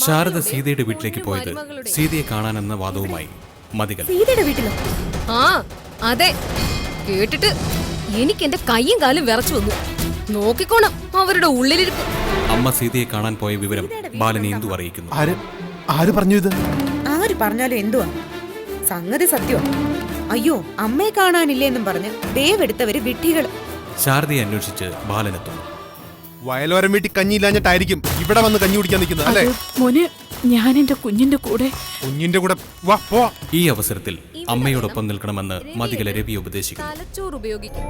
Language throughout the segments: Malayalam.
ശാരദ സീതയുടെ വീട്ടിലേക്ക് പോയത് സീതയെ കാണാനെന്ന വാദവുമായി മതികൾ. സീതയുടെ വീട്ടിലോ? ആ അതെ, കേട്ടിട്ട് എനിക്ക് എന്റെ കയ്യും കാലും വിറച്ചു വന്നു. നോക്കിക്കോണം അവരുടെ ഉള്ളിലിരിപ്പ്. അമ്മ സീതയെ കാണാൻ പോയ വിവരം ബാലനെ എന്തു അറിയിക്കുന്നു. ആര് പറഞ്ഞു ഇത്? ആര് പറഞ്ഞാലും എന്തുവാ, സംഗതി സത്യമാ. അയ്യോ, അമ്മയെ കാണാനില്ലേ എന്നും പറഞ്ഞ് ദേവെടുത്തവര് വിഡ്ഢികൾ. ശാരദയെ അന്വേഷിച്ച് ബാലനെത്തുന്നു. വയലോരം വീട്ടിൽ കഞ്ഞിയില്ലാഞ്ഞിട്ടായിരിക്കും ഇവിടെ വന്ന് കഞ്ഞി കുടിക്കാൻ നിൽക്കുന്നത് അല്ലേ? മോനെ, ഞാൻ എന്റെ കുഞ്ഞിന്റെ കൂടെ വാ പോ. ഈ അവസരത്തിൽ അമ്മയോടൊപ്പം നിൽക്കണമെന്ന് മതികല രവി ഉപദേശിക്കുന്നു. തലച്ചോറ് ഉപയോഗിക്കും.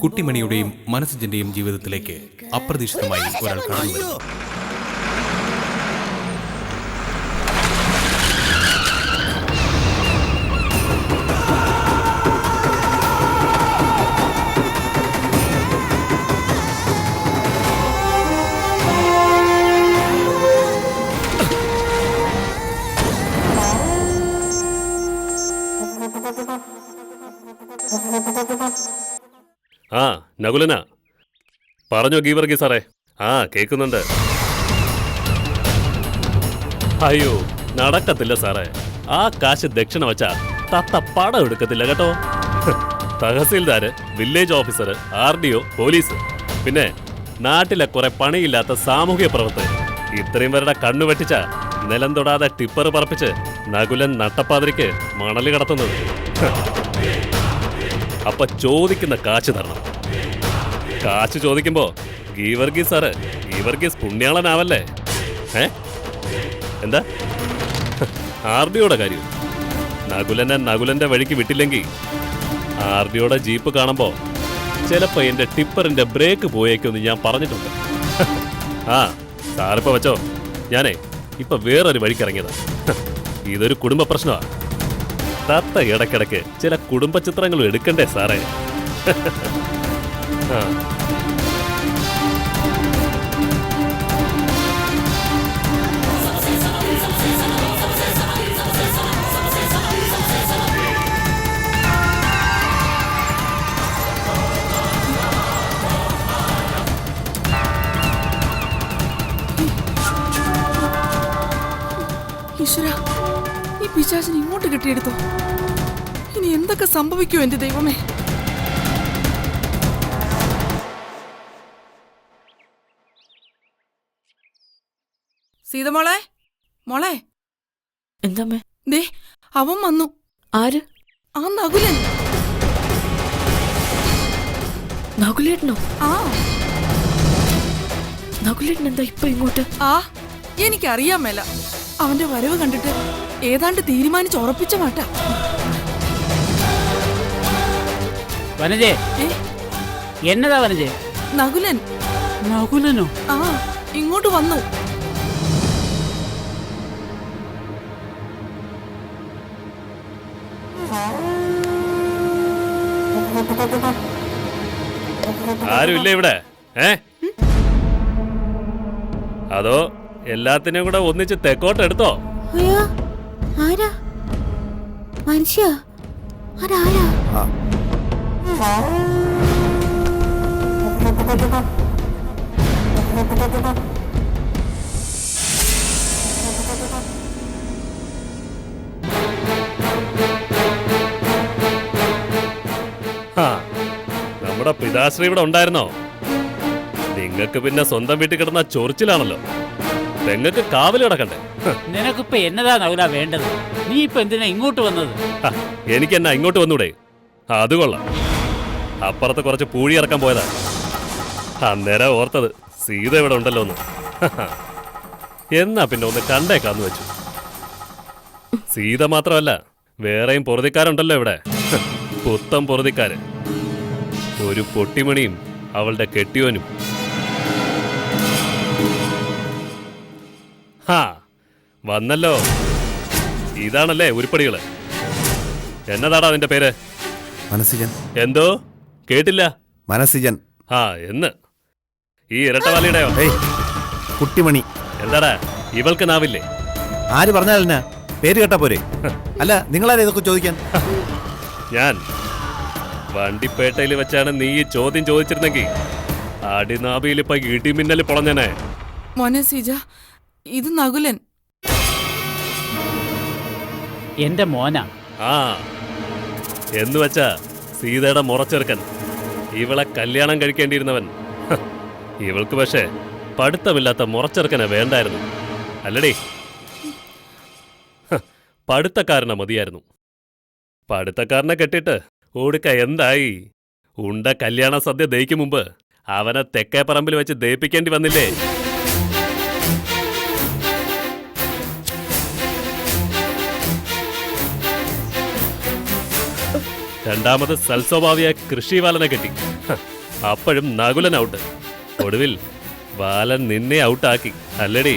കുട്ടിമണിയുടെയും മനസ്സജിന്റെയും ജീവിതത്തിലേക്ക് അപ്രതീക്ഷിതമായി ഒരാൾ കടന്നു വരുന്നു. ആ നകുലനാ, പറഞ്ഞോ ഗീവർഗി സാറേ. ആ കേൾക്കുന്നുണ്ട്. അയ്യോ നടക്കത്തില്ല സാറേ, ആ കാശ് ദക്ഷിണ വച്ചാ തത്ത പടം എടുക്കത്തില്ല കേട്ടോ. തഹസീൽദാര്, വില്ലേജ് ഓഫീസർ, RDO, പോലീസ്, പിന്നെ നാട്ടിലെ കുറെ പണിയില്ലാത്ത സാമൂഹ്യ പ്രവർത്തകർ, ഇത്രയും പേരുടെ കണ്ണു വെട്ടിച്ച നിലം തൊടാതെ ടിപ്പർ പറപ്പിച്ച് നകുലൻ നട്ടപ്പാതിരിക്ക് മണല് കടത്തുന്നത്. അപ്പൊ ചോദിക്കുന്ന കാശ് തരണം. കാശ് ചോദിക്കുമ്പോ ഗീവർഗീസ് സാറ് ഗീവർഗീസ് പുണ്യാളനാവല്ലേ? എന്താ RDOയുടെ കാര്യം? നകുലനെ നകുലന്റെ വഴിക്ക് വിട്ടില്ലെങ്കിൽ RDOയുടെ ജീപ്പ് കാണുമ്പോ ചിലപ്പോ എന്റെ ടിപ്പറിന്റെ ബ്രേക്ക് പോയേക്കൊന്ന് ഞാൻ പറഞ്ഞിട്ടുണ്ട്. ആ സാറിപ്പോ വെച്ചോ, ഞാനേ ഇപ്പൊ വേറൊരു വഴിക്കിറങ്ങിയതാ. ഇതൊരു കുടുംബ പ്രശ്നമാണ്. തത്ത ഇടയ്ക്കിടയ്ക്ക് ചില കുടുംബ ചിത്രങ്ങൾ എടുക്കണ്ടേ സാറേ? ആ ഈശ്വര, ഈ പിശാചിനെ ഇങ്ങോട്ട് കെട്ടിയെടുത്തോ. ഇനി എന്തൊക്കെ സംഭവിക്കൂ എന്റെ ദൈവമേ. സീതമോളെ, മോളെ. എന്താമ്മേ? ദേ അവൻ വന്നു. ആര്? ആ നകുലൻ. നകുലേട്ടനോ? ആ നകുലേട്ടൻ എന്താ ഇപ്പൊ ഇങ്ങോട്ട്? ആ എനിക്കറിയാൻ മേല. അവന്റെ വരവ് കണ്ടിട്ട് ഏതാണ്ട് തീരുമാനിച്ച് ഉറപ്പിച്ച മാട്ട. വനജേ, എന്നതാ വനജേ? നകുലൻ. നകുലനോ? ആ ഇങ്ങോട്ട് വന്നു. ആരുമില്ല ഇവിടെ? അതോ എല്ലാത്തിനെയും കൂടെ ഒന്നിച്ച് തെക്കോട്ടെടുത്തോ? അയ്യോ, ആരാ? മനുഷ്യ ആരാ? നമ്മുടെ പിതാശ്രീ ഇവിടെ ഉണ്ടായിരുന്നോ? നിങ്ങക്ക് പിന്നെ സ്വന്തം വീട്ടിൽ കിടന്ന ചൊറിച്ചിലാണല്ലോ. തെങ്ങക്ക് കാവല് കിടക്കണ്ടേ? നിനക്കിപ്പോ എന്നതാ നകുല വേണ്ടത്? നീ ഇപ്പൊ എന്തിനാ ഇങ്ങോട്ട് വന്നത്? എനിക്ക് എന്നാ ഇങ്ങോട്ട് വന്നൂടെ? അത് കൊള്ളാം. അപ്പുറത്ത് കുറച്ച് പൂഴി ഇറക്കാൻ പോയതാ. അന്നേരം ഓർത്തത് സീത ഇവിടെ ഉണ്ടല്ലോ എന്ന്. എന്നാ പിന്നെ ഒന്ന് കണ്ടേക്കാന്ന് വെച്ചു. സീത മാത്രമല്ല, വേറെയും പൊറുതിക്കാരുണ്ടല്ലോ ഇവിടെ. പുത്തം പൊറുതിക്കാര്. ഒരു പൊട്ടിമണിയും അവളുടെ കെട്ടിയോനും. ഹാ വന്നല്ലോ. ഇതാണല്ലേ ഉരുപ്പടികള്. എന്നതാടാ നിന്റെ പേര്? മനസ്സിജൻ. എന്തോ കേട്ടില്ല? മനസ്സിജൻ. ആ എന്ന് ഈ ഇരട്ടവാലിയുടെയോ? കുട്ടിമണി. എന്താടാ ഇവൾക്ക് നാവില്ലേ? ആര് പറഞ്ഞാലെന്നാ? പേര് കേട്ടാ പോരെ? അല്ല, നിങ്ങളാരെ ഇതൊക്കെ ചോദിക്കാൻ? ഞാൻ വണ്ടിപ്പേട്ടയിൽ വെച്ചാണ് നീ ഈ ചോദ്യം ചോദിച്ചിരുന്നെങ്കിൽ അടിനാഭിയിലിപ്പോ ഇടിമിന്നൽ പൊളഞ്ഞനെ. മോനെ സീജ, ഇത് നകുലൻ. എന്റെ മോനാ. ആ എന്ന് വെച്ചാ സീതയുടെ മുറച്ചെറുക്കൻ, ഇവളെ കല്യാണം കഴിക്കേണ്ടിയിരുന്നവൻ. ഹ, ഇവൾക്ക് പക്ഷേ പഠിത്തമില്ലാത്ത മുറച്ചെറുക്കനെ വേണ്ടായിരുന്നു, അല്ലടേ. ഹ, പഠിത്തക്കാരനെ മതിയായിരുന്നു. പഠിത്തക്കാരനെ കെട്ടിട്ട് ഓടുക്ക എന്തായി? ഉണ്ട കല്യാണ സദ്യ ദയിക്കും മുമ്പ് അവനെ തെക്കേ പറമ്പിൽ വെച്ച് ദയിപ്പിക്കേണ്ടി വന്നില്ലേ? രണ്ടാമത് സൽസ്വഭാവിയായ കൃഷിവാലനെ കെട്ടി. ഹ, അപ്പോഴും നകുലൻ ഔട്ട്. ഒടുവിൽ ബാലൻ നിന്നെ ഔട്ടാക്കി, അല്ലടി?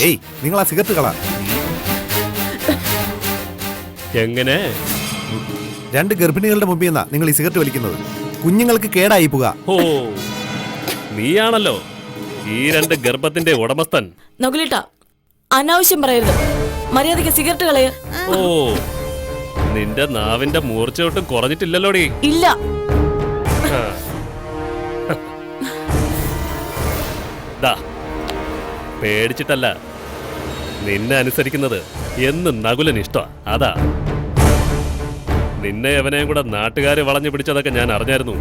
ഏയ്, നിങ്ങൾ ആ സിഗരറ്റ് കളാ. എങ്ങനെ? 2 ഗർഭിണികളുടെ മുമ്പിൽ നിന്നാ നിങ്ങൾ ഈ സിഗരറ്റ് വലിക്കുന്നത്. കുഞ്ഞുങ്ങൾക്ക് കേടായി പോക. ഓ, നീയാണല്ലോ ഈ 2 ഗർഭത്തിന്റെ ഉടമസ്ഥൻ. നകുലേട്ടാ, അനാവശ്യം പറയരുത്. മര്യാദയ്ക്ക് സിഗരറ്റ് കളയ. ഓ, നിന്റെ നാവിന്റെ മൂർച്ചയൊട്ടും കുറഞ്ഞിട്ടില്ലല്ലോടി. ഇല്ല. ആ. ദാ, പേടിച്ചിട്ടല്ല, നിന്നെ അനുസരിക്കുന്നത് എന്ന് നകുലൻ ഇഷ്ടമാ. അതാ നിന്നെ എവനെയും കൂടെ നാട്ടുകാര് വളഞ്ഞു പിടിച്ചതൊക്കെ ഞാൻ അറിഞ്ഞായിരുന്നു.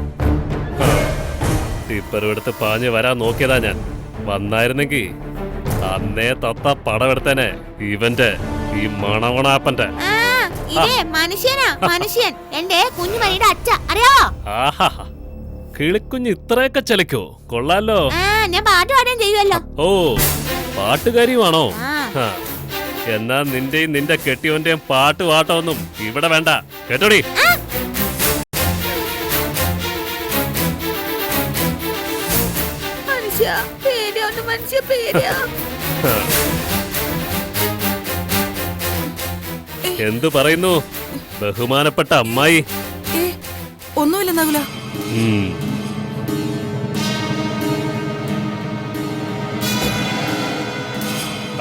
ടിപ്പറും എടുത്ത് പാഞ്ഞ് വരാൻ നോക്കിയതാ ഞാൻ. വന്നായിരുന്നെങ്കി അന്നേ തത്ത പടമെടുത്തേനെ ഇവന്റെ ഈ മണവണാപ്പന്റെ. മനുഷ്യൻ എന്റെ കുഞ്ഞുമണിയുടെ അച്ഛ അറിയാവോ? ആഹാ, കിളിക്കുഞ്ഞ് ഇത്രയൊക്കെ ചലിക്കോ? കൊള്ളാലോ. ഞാൻ പാട്ട് പാടാൻ ചെയ്യുമല്ലോ. ഓ, പാട്ടുകാരിയുമാണോ? എന്നാ നിന്റെയും നിന്റെ കെട്ടിയോന്റെയും പാട്ട് പാട്ടമൊന്നും ഇവിടെ വേണ്ട, കേട്ടോടി. എന്തു പറയുന്നു ബഹുമാനപ്പെട്ട അമ്മായി? ഏ, ഒന്നുമില്ല നകുല. ഉം.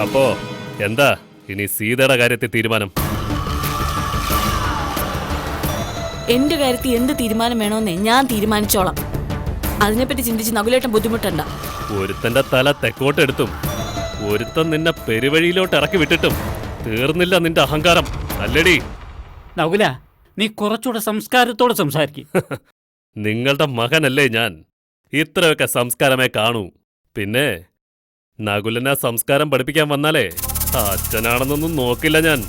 അപ്പോ എന്താ ഇനി സീതയുടെ കാര്യത്തിൽ തീരുമാനം? എന്റെ കാര്യത്തിൽ എന്ത് തീരുമാനം വേണോന്നേ ഞാൻ തീരുമാനിച്ചോളാം. അതിനെപ്പറ്റി ചിന്തിച്ച് നകുലേട്ടൻ ബുദ്ധിമുട്ടണ്ട. ഒരുത്തന്റെ തല തെക്കോട്ടെടുത്തും ഒരുത്തൻ നിന്നെ പെരുവഴിയിലോട്ട് ഇറക്കി വിട്ടിട്ടും തീർന്നില്ല നിന്റെ അഹങ്കാരം, അല്ലേടി? നകുല, നീ കുറച്ചുകൂടെ സംസ്കാരത്തോടെ സംസാരിക്കും. നിങ്ങളുടെ മകനല്ലേ ഞാൻ. ഇത്രയൊക്കെ സംസ്കാരമേ കാണൂ. പിന്നെ നകുലനെ സംസ്കാരം പഠിപ്പിക്കാൻ വന്നാലേ അച്ഛനാണെന്നൊന്നും നോക്കില്ല ഞാൻ.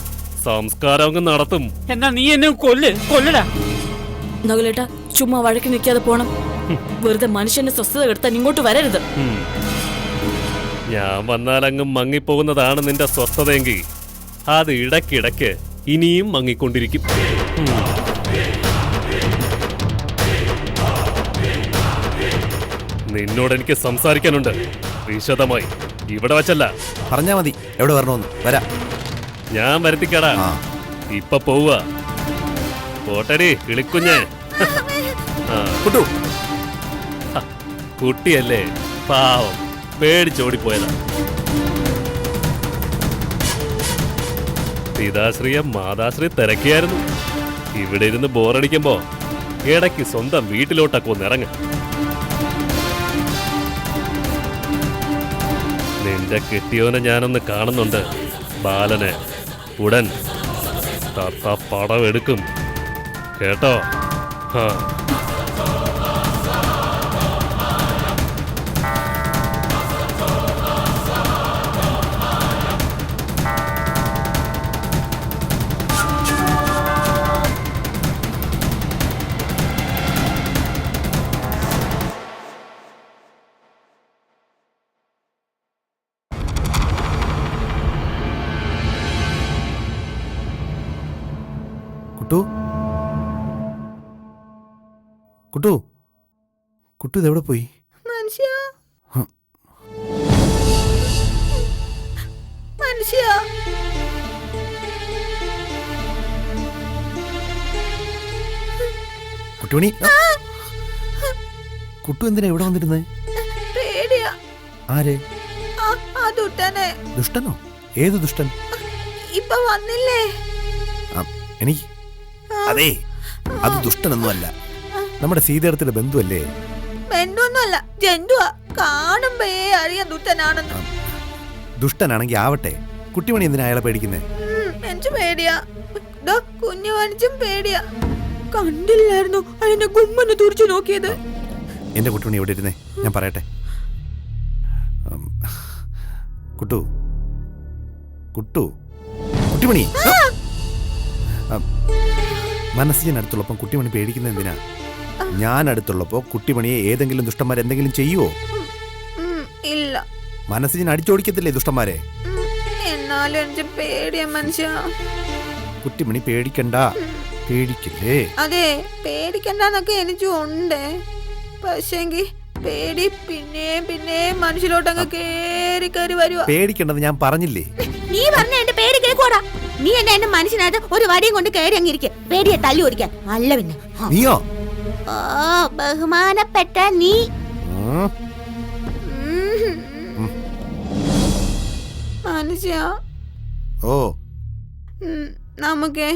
സംസ്കാരം അങ്ങ് നടത്തും. എന്നാ നീ എന്നെ കൊല്ലടാ. നകുലേട്ട, ചുമ്മാ വഴക്ക് നിൽക്കാതെ പോണം. വെറുതെ മനുഷ്യന്റെ സ്വസ്ഥത കെടുത്താൻ ഇങ്ങോട്ട് വരരുത്. ഞാൻ വന്നാലങ്ങ് മങ്ങിപ്പോകുന്നതാണ് നിന്റെ സ്വസ്ഥതയെങ്കിൽ അത് ഇടയ്ക്കിടയ്ക്ക് ഇനിയും മങ്ങിക്കൊണ്ടിരിക്കും. നിന്നോട് എനിക്ക് സംസാരിക്കാനുണ്ട് വിശദമായി. ഇവിടെ വച്ചല്ല. പറഞ്ഞാ മതി എവിടെ വരണമെന്ന്. വരാ, ഞാൻ വരുത്തിക്കടാ. ഇപ്പൊ പോവുക. പോട്ടടി കിളിക്കുഞ്ഞേ. കുട്ടു, കുട്ടിയല്ലേ, പാവം, പേടിച്ചോടിപ്പോയതാ. പിതാശ്രീയെ മാതാശ്രീ തിരക്കിയായിരുന്നു. ഇവിടെ ഇരുന്ന് ബോറടിക്കുമ്പോ ഇടയ്ക്ക് സ്വന്തം വീട്ടിലോട്ടൊക്കെ ഒന്ന് ഇറങ്ങ. നിന്റെ കെട്ടിയോനെ ഞാനൊന്ന് കാണുന്നുണ്ട്, ബാലനെ. ഉടൻ തത്ത പടം എടുക്കും, കേട്ടോ? ആ. കുട്ടു, കുട്ടു, കുട്ടു ഇതെവിടെ പോയി? കുട്ടുമണി, കുട്ടു എന്തിനാ ഇവിടെ വന്നിരുന്നേ? ആര്? ദുഷ്ടനോ? ഏത് ദുഷ്ടൻ? ഇപ്പൊ വന്നില്ലേ? എനിക്ക് അതെ, അത് ദുഷ്ടനൊന്നുമല്ല. നമ്മുടെ സീതയുടെ ബന്ധുവല്ലേ? ബന്ധുവൊന്നുമല്ല, ജന്തുവാ. കാണുമ്പേ അറിയാൻ ദുഷ്ടനാണെന്ന്. ദുഷ്ടനാണെങ്കിൽ ആവട്ടെ, കുട്ടിമണി എന്തിനാ അയാളെ പേടിക്കുന്നേ? എനിക്ക് പേടിയാ. കുഞ്ഞു മനുഷ്യൻ പേടിയാ. കണ്ടില്ലായിരുന്നു അതിന്റെ ഗുമ്മന് തുറിച്ചു നോക്കിയത്. എന്റെ കുട്ടിമണി എവിടെ ഇരുന്നേ, ഞാൻ പറയട്ടെ. കുട്ടു കുട്ടു കുട്ടിമണി, മനസ്സിന് അടുത്തുള്ളപ്പം കുട്ടിമണി പേടിക്കുന്ന എന്തിനാ? ഞാൻ അടുത്തുള്ളപ്പോ കുട്ടിമണിയെ ഏതെങ്കിലും ദുഷ്ടന്മാർ എന്തെങ്കിലും ചെയ്യുവോ? ഇല്ല. മനസ്സിന് അടിച്ചോടിക്കത്തില്ലേ ദുഷ്ടന്മാരെ? എന്നാലും എനിക്ക് പേടിയ മനുഷ്യ. കുട്ടിമണി പേടിക്കണ്ട, പേടിക്കില്ലേ? അതെ, പേടിക്കണ്ടെന്നൊക്കെ എനിക്കും ഉണ്ട്. പക്ഷേങ്കി പേടി പിന്നെ മനുഷ്യരോട്ടങ്ങ് കേറി കയറി വരുവാ. പേടിക്കണ്ടെന്ന് ഞാൻ പറഞ്ഞില്ലേ? നീ പറഞ്ഞ എന്റെ പേര് കേൾക്കോടാ. നീ എന്റെ മനുഷ്യനകത്ത് ഒരു വടിയും കൊണ്ട് കയറി അങ്ങിരിക്കെ പേടിയെ തല്ലി ഓടിക്കാൻ. അല്ല പിന്നെ നീയോ? ഓ, ബഹുമാനപ്പെട്ട നീ. മനുഷ്യ, ഓ, നമുക്ക്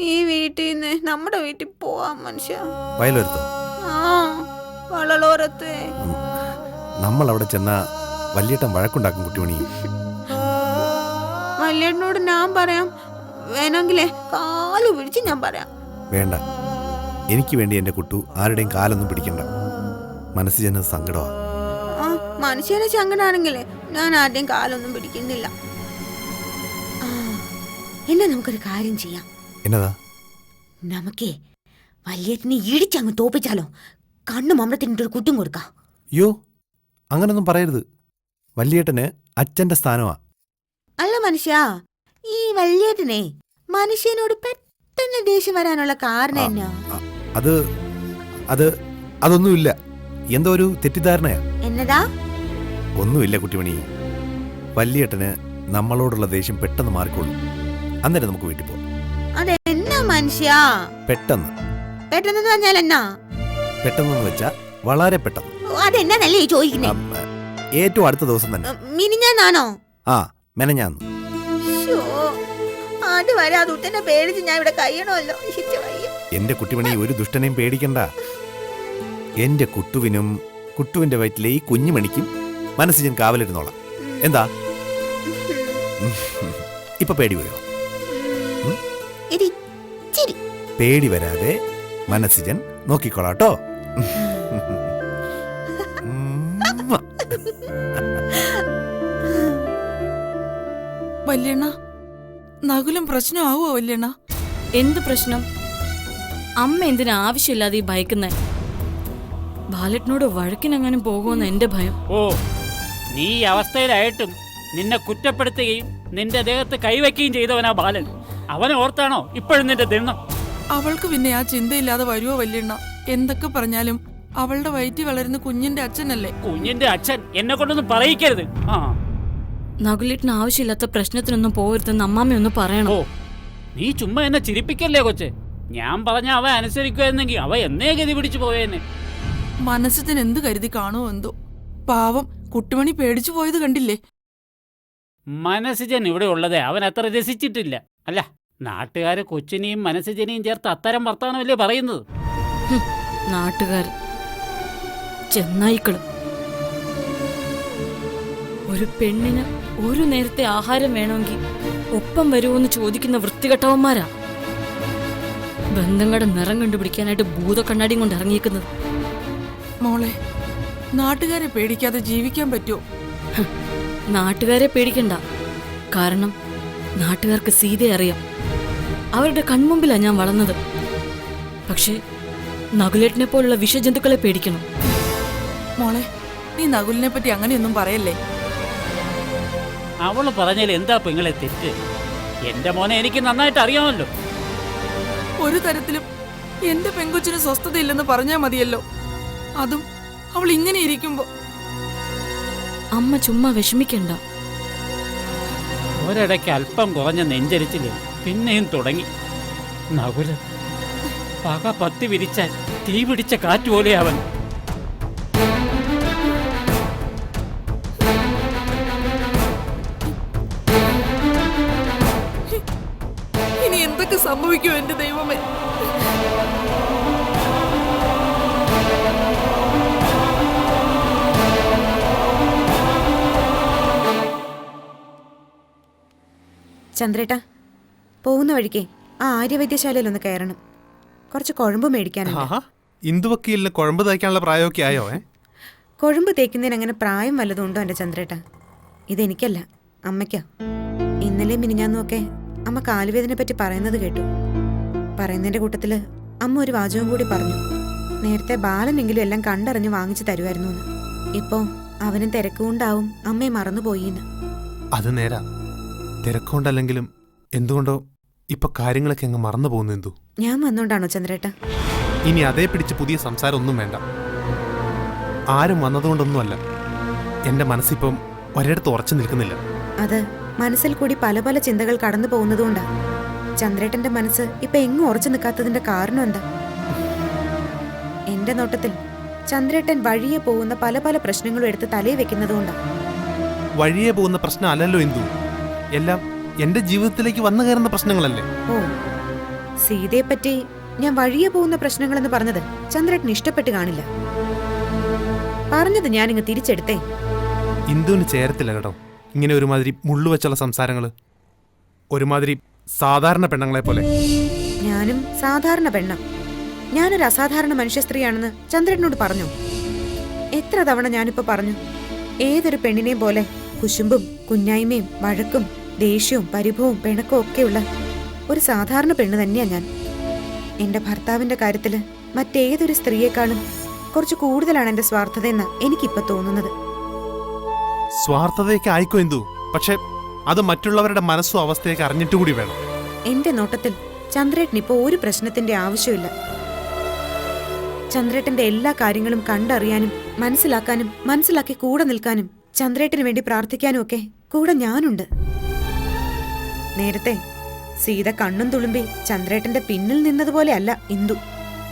ഈ വീട്ടിൽ നിന്ന് നമ്മുടെ വീട്ടിൽ പോവാം മനുഷ്യ. വയലുവരുത്തോ? ആ, വളളോരത്ത്. നമ്മൾ അവിടെ ചെന്ന വല്യേട്ടൻ വഴക്കുണ്ടാക്കും കുട്ടിമണി. വല്യേട്ടനോട് ഞാൻ പറയാം, വേണമെങ്കിലേ കാല് പിടിച്ച് ഞാൻ പറയാം. വേണ്ട, എനിക്ക് വേണ്ടി എന്റെ കുട്ടു ആരുടെയും കാലൊന്നും പിടിക്കണ്ട. മനസ്സ് ചെന്നത് സങ്കടമാ. മനുഷ്യനെ സങ്കടാണെങ്കിലേ ഞാൻ ആരുടെയും കാലൊന്നും പിടിക്കുന്നില്ല. എന്നാ നമുക്കൊരു കാര്യം ചെയ്യാം. എന്നതാ? നമുക്കേ വല്യേട്ടനെ ഇടിച്ചങ്ങ് തോപ്പിച്ചാലോ? കണ്ണു മമ്പളത്തിനൊരു കുട്ടും കൊടുക്കാം. അയ്യോ, അങ്ങനൊന്നും പറയരുത്. വല്യേട്ടന് അച്ഛന്റെ സ്ഥാനമാ. അല്ല മനുഷ്യ, ഈ വല്യേട്ടനെ മനുഷ്യനോട് പെട്ടെന്ന് ദേഷ്യം വരാനുള്ള കാരണം എന്നാ? അതൊന്നുമില്ല, എന്തോ ഒരു തെറ്റിദ്ധാരണയാ. എന്നതാ? ഒന്നുമില്ല കുട്ടിമണി. വല്യേട്ടന് നമ്മളോടുള്ള ദേഷ്യം പെട്ടെന്ന് മാറിക്കോളും. അന്നേരം നമുക്ക് വീട്ടിൽ പോകാം. അതെന്നാ മനുഷ്യ? പെട്ടെന്ന്. പെട്ടെന്ന് പറഞ്ഞാൽ എന്നാ? പെട്ടെന്ന് വെച്ചാ വളരെ പെട്ടെന്ന്. അതെന്നാന്നല്ലേ ചോദിക്കുന്നേ? ഏറ്റവും അടുത്ത ദിവസം തന്നെ. മിനിഞ്ഞാന്നാണോ? ആ, മെനഞ്ഞാന്ന്. അതുവരെ ആ ദുഷ്ടനെ പേടിച്ച് ഞാൻ ഇവിടെ കഴിയണമല്ലോ. എന്റെ കുട്ടിമണി, ഒരു ദുഷ്ടനെയും പേടിക്കണ്ട. എന്റെ കുട്ടുവിനും കുട്ടുവിന്റെ വയറ്റിലെ ഈ കുഞ്ഞുമണിക്കും മനസ്സ് ഞാൻ കാവലിരുന്നോളാം. എന്താ ഇപ്പൊ പേടി പോയോ? പേടി വരാതെ മനസ്സിജൻ നോക്കിക്കോളാട്ടോ. വല്യണ്ണ, നകുലം പ്രശ്നമാവോ വല്യണ്ണ? എന്ത് പ്രശ്നം? അമ്മ എന്തിനാ ആവശ്യമില്ലാതെ ഈ ഭയക്കുന്നേ? ബാലറ്റിനോട് വഴക്കിനെങ്ങാനും പോകുമെന്ന് എന്റെ ഭയം. ഓ, നീ ഈ അവസ്ഥയിലായിട്ടും നിന്നെ കുറ്റപ്പെടുത്തുകയും നിന്റെ ദേഹത്ത് കൈവയ്ക്കുകയും ചെയ്തവനാ ബാലൻ. അവനെ ഓർത്താണോ ഇപ്പോഴും നിന്റെ ദണ്ണം? അവൾക്ക് പിന്നെ ആ ചിന്തയില്ലാതെ വരുവോ വല്യണ്ണ? എന്തൊക്കെ പറഞ്ഞാലും അവളുടെ വയറ്റിൽ വളരുന്ന കുഞ്ഞിന്റെ അച്ഛനല്ലേ? കുഞ്ഞിന്റെ അച്ഛൻ എന്നെ കൊണ്ടൊന്നും പറയിക്കരുത്. ആ, നകുലേട്ടിന് ആവശ്യമില്ലാത്ത പ്രശ്നത്തിനൊന്നും പോകരുതെന്ന് അമ്മാമ്മയൊന്ന് പറയണോ? ഓ, നീ ചുമ്മാ എന്നെ ചിരിപ്പിക്കല്ലേ കൊച്ചെ. ഞാൻ പറഞ്ഞ അവ അനുസരിക്കുമായിരുന്നെങ്കിൽ അവ എന്നേ ഗതി പിടിച്ചു പോയേനെ. മനസ്സിന് എന്ത് കരുതി കാണുമോ എന്തോ. പാവം കുട്ടുമണി പേടിച്ചു പോയത് കണ്ടില്ലേ? മനസ്സിജൻ ഇവിടെ ഉള്ളതേ അവൻ അത്ര രസിച്ചിട്ടില്ല. അല്ല, നാട്ടുകാരെ കൊച്ചിനെയും മനസ്സിജനെയും ചേർത്ത് അത്തരം വർത്താനമല്ലേ പറയുന്നത്? നാട്ടുകാർ ചെന്നായിക്കള്. ഒരു പെണ്ണിന് ഒരു നേരത്തെ ആഹാരം വേണമെങ്കിൽ ഒപ്പം വരുമോന്ന് ചോദിക്കുന്ന വൃത്തികെട്ടവന്മാരാ ബന്ധങ്ങളുടെ നിറം കണ്ടുപിടിക്കാനായിട്ട് ഭൂതക്കണ്ണാടിയും കൊണ്ട് ഇറങ്ങിയേക്കുന്നത്. മോളെ, നാട്ടുകാരെ പേടിക്കാതെ ജീവിക്കാൻ പറ്റുമോ? നാട്ടുകാരെ പേടിക്കണ്ട. കാരണം നാട്ടുകാർക്ക് സീതയെ അറിയാം. അവരുടെ കൺമുമ്പിലാ ഞാൻ വളർന്നത്. പക്ഷേ നകുലേട്ടിനെ പോലുള്ള വിഷജന്തുക്കളെ പേടിക്കണം. മോളെ, നീ നകുലിനെ പറ്റി അങ്ങനെയൊന്നും പറയല്ലേ. അവള് പറഞ്ഞാൽ എന്താ പെങ്ങളെ തെറ്റ്? എന്റെ മോനെ എനിക്ക് നന്നായിട്ട് അറിയാമല്ലോ. ഒരു തരത്തിലും എന്റെ പെങ്കൊച്ചിന് സ്വസ്ഥതയില്ലെന്ന് പറഞ്ഞാ മതിയല്ലോ. അതും അവൾ ഇങ്ങനെ ഇരിക്കുമ്പോ. അമ്മ ചുമ്മാ വിഷമിക്കണ്ട. ഒരിടയ്ക്ക് അല്പം കുറഞ്ഞ നെഞ്ചരിച്ചില്ലേ, പിന്നെയും തുടങ്ങി. നകുല പക പത്തി വിരിച്ചാൽ തീ പിടിച്ച കാറ്റുപോലെ അവൻ. ഇനി എന്തൊക്കെ സംഭവിക്കും എന്റെ ദൈവമേ? ചന്ദ്രേട്ടാ, പോകുന്ന വഴിക്കേ ആ ആര്യവൈദ്യശാലയിലൊന്ന് കയറണം. കുറച്ച് കുഴമ്പ് മേടിക്കാനുണ്ട്. ആഹാ, ഇന്ദുവക്കീലിന് കുഴമ്പ് തയ്ക്കാനുള്ള പ്രായമൊക്കെ ആയോ? കുഴമ്പ് തേക്കുന്നതിന് അങ്ങനെ പ്രായം വല്ലതും ഉണ്ടോ എൻ്റെ ചന്ദ്രേട്ടാ? ഇതെനിക്കല്ല, അമ്മയ്ക്കാ. ഇന്നലെ മിനിഞ്ഞാന്നുമൊക്കെ അമ്മ കാലുവേദനെ പറ്റി പറയുന്നത് കേട്ടു. പറയുന്നതിന്റെ കൂട്ടത്തില് അമ്മ ഒരു വാചകം കൂടി പറഞ്ഞു. നേരത്തെ ബാലനെങ്കിലും എല്ലാം കണ്ടറിഞ്ഞ് വാങ്ങിച്ചു തരുമായിരുന്നു എന്ന്. ഇപ്പോ അവനും തിരക്കുകൊണ്ടാവും അമ്മയെ മറന്നുപോയിന്ന്. അത് നേരാ. തിരക്കൊണ്ടല്ലെങ്കിലും എന്തുകൊണ്ടോ ഇപ്പൊ കാര്യങ്ങളൊക്കെ അങ്ങ് മറന്നു പോകുന്നു എന്തു. ഞാൻ വന്നോണ്ടാണോ ചന്ദ്രേട്ടാ? ഇനി അതേ പിടിച്ച് പുതിയ സംസാരം ഒന്നും വേണ്ട. ആരും വന്നതുകൊണ്ടൊന്നുമല്ല. എന്റെ മനസ്സിപ്പം ഒരിടത്ത് ഉറച്ചു നിൽക്കുന്നില്ല. അത് മനസ്സിൽ കൂടി പല പല ചിന്തകൾ കടന്നു പോകുന്നതുകൊണ്ടാ. ചന്ദ്രേട്ടന്റെ മനസ്സ് ഇപ്പൊ എങ്ങും ഉറച്ചു നിൽക്കാത്തതിന്റെ കാരണം എന്താ? എന്റെ നോട്ടത്തിൽ ചന്ദ്രേട്ടൻ വഴിയെ പോകുന്ന പല പല പ്രശ്നങ്ങളും എടുത്ത് തലയിൽ വെക്കുന്നതുകൊണ്ടാ. വഴിയെ പോകുന്ന പ്രശ്നം അല്ലല്ലോ എന്തു. എല്ലാം എന്റെ ജീവിതത്തിലേക്ക് വന്നു കയറുന്ന പ്രശ്നങ്ങളല്ലേ. ഓ, സീതയെപ്പറ്റി ഞാൻ വഴിയെ പോകുന്ന പ്രശ്നങ്ങളെന്ന് പറഞ്ഞത് ചന്ദ്രേട്ടന് ഇഷ്ടപ്പെട്ട് കാണില്ല. പറഞ്ഞത് ഞാനിങ്ങ് തിരിച്ചെടുത്തേ. ഇന്ദുവിന് ചേരത്തില്ല കേട്ടോ ഇങ്ങനെ ഒരുമാതിരി മുള്ളുവെച്ചുള്ള സംസാരങ്ങള്. ഒരുമാതിരി സാധാരണ പെണ്ണുങ്ങളെ പോലെ. ഞാനും സാധാരണ പെണ്ണ. ഞാനൊരു അസാധാരണ മനുഷ്യ സ്ത്രീയാണെന്ന് ചന്ദ്രേട്ടനോട് പറഞ്ഞു. എത്ര തവണ ഞാനിപ്പോ പറഞ്ഞു. ഏതൊരു പെണ്ണിനെയും പോലെ കുശുമ്പും കുഞ്ഞായ്മയും വഴക്കും ദേഷ്യവും പരിഭവവും പിണക്കവും ഒക്കെയുള്ള ഒരു സാധാരണ പെണ്ണ് തന്നെയാ ഞാൻ. എന്റെ ഭർത്താവിന്റെ കാര്യത്തില് മറ്റേതൊരു സ്ത്രീയെക്കാളും കുറച്ച് കൂടുതലാണ് എന്റെ സ്വാർത്ഥതയെന്നാ എനിക്കിപ്പോ തോന്നുന്നത്. സ്വാർത്ഥതയൊക്കെ ആയിക്കോ എന്തു, പക്ഷെ അത് മറ്റുള്ളവരുടെ മനസ്സും അവസ്ഥയൊക്കെ അറിഞ്ഞിട്ടുകൂടി വേണം. എന്റെ നോട്ടത്തിൽ ചന്ദ്രേട്ടന് ഇപ്പോ ഒരു പ്രശ്നത്തിന്റെ ആവശ്യമില്ല. ചന്ദ്രേട്ടന്റെ എല്ലാ കാര്യങ്ങളും കണ്ടറിയാനും മനസ്സിലാക്കാനും മനസ്സിലാക്കി കൂടെ നിൽക്കാനും ചന്ദ്രേട്ടന് വേണ്ടി പ്രാർത്ഥിക്കാനും ഒക്കെ കൂടെ ഞാനുണ്ട്. നേരത്തെ സീത കണ്ണും തുളുമ്പി ചന്ദ്രേട്ടന്റെ പിന്നിൽ നിന്നതുപോലെ അല്ല ഇന്ദു.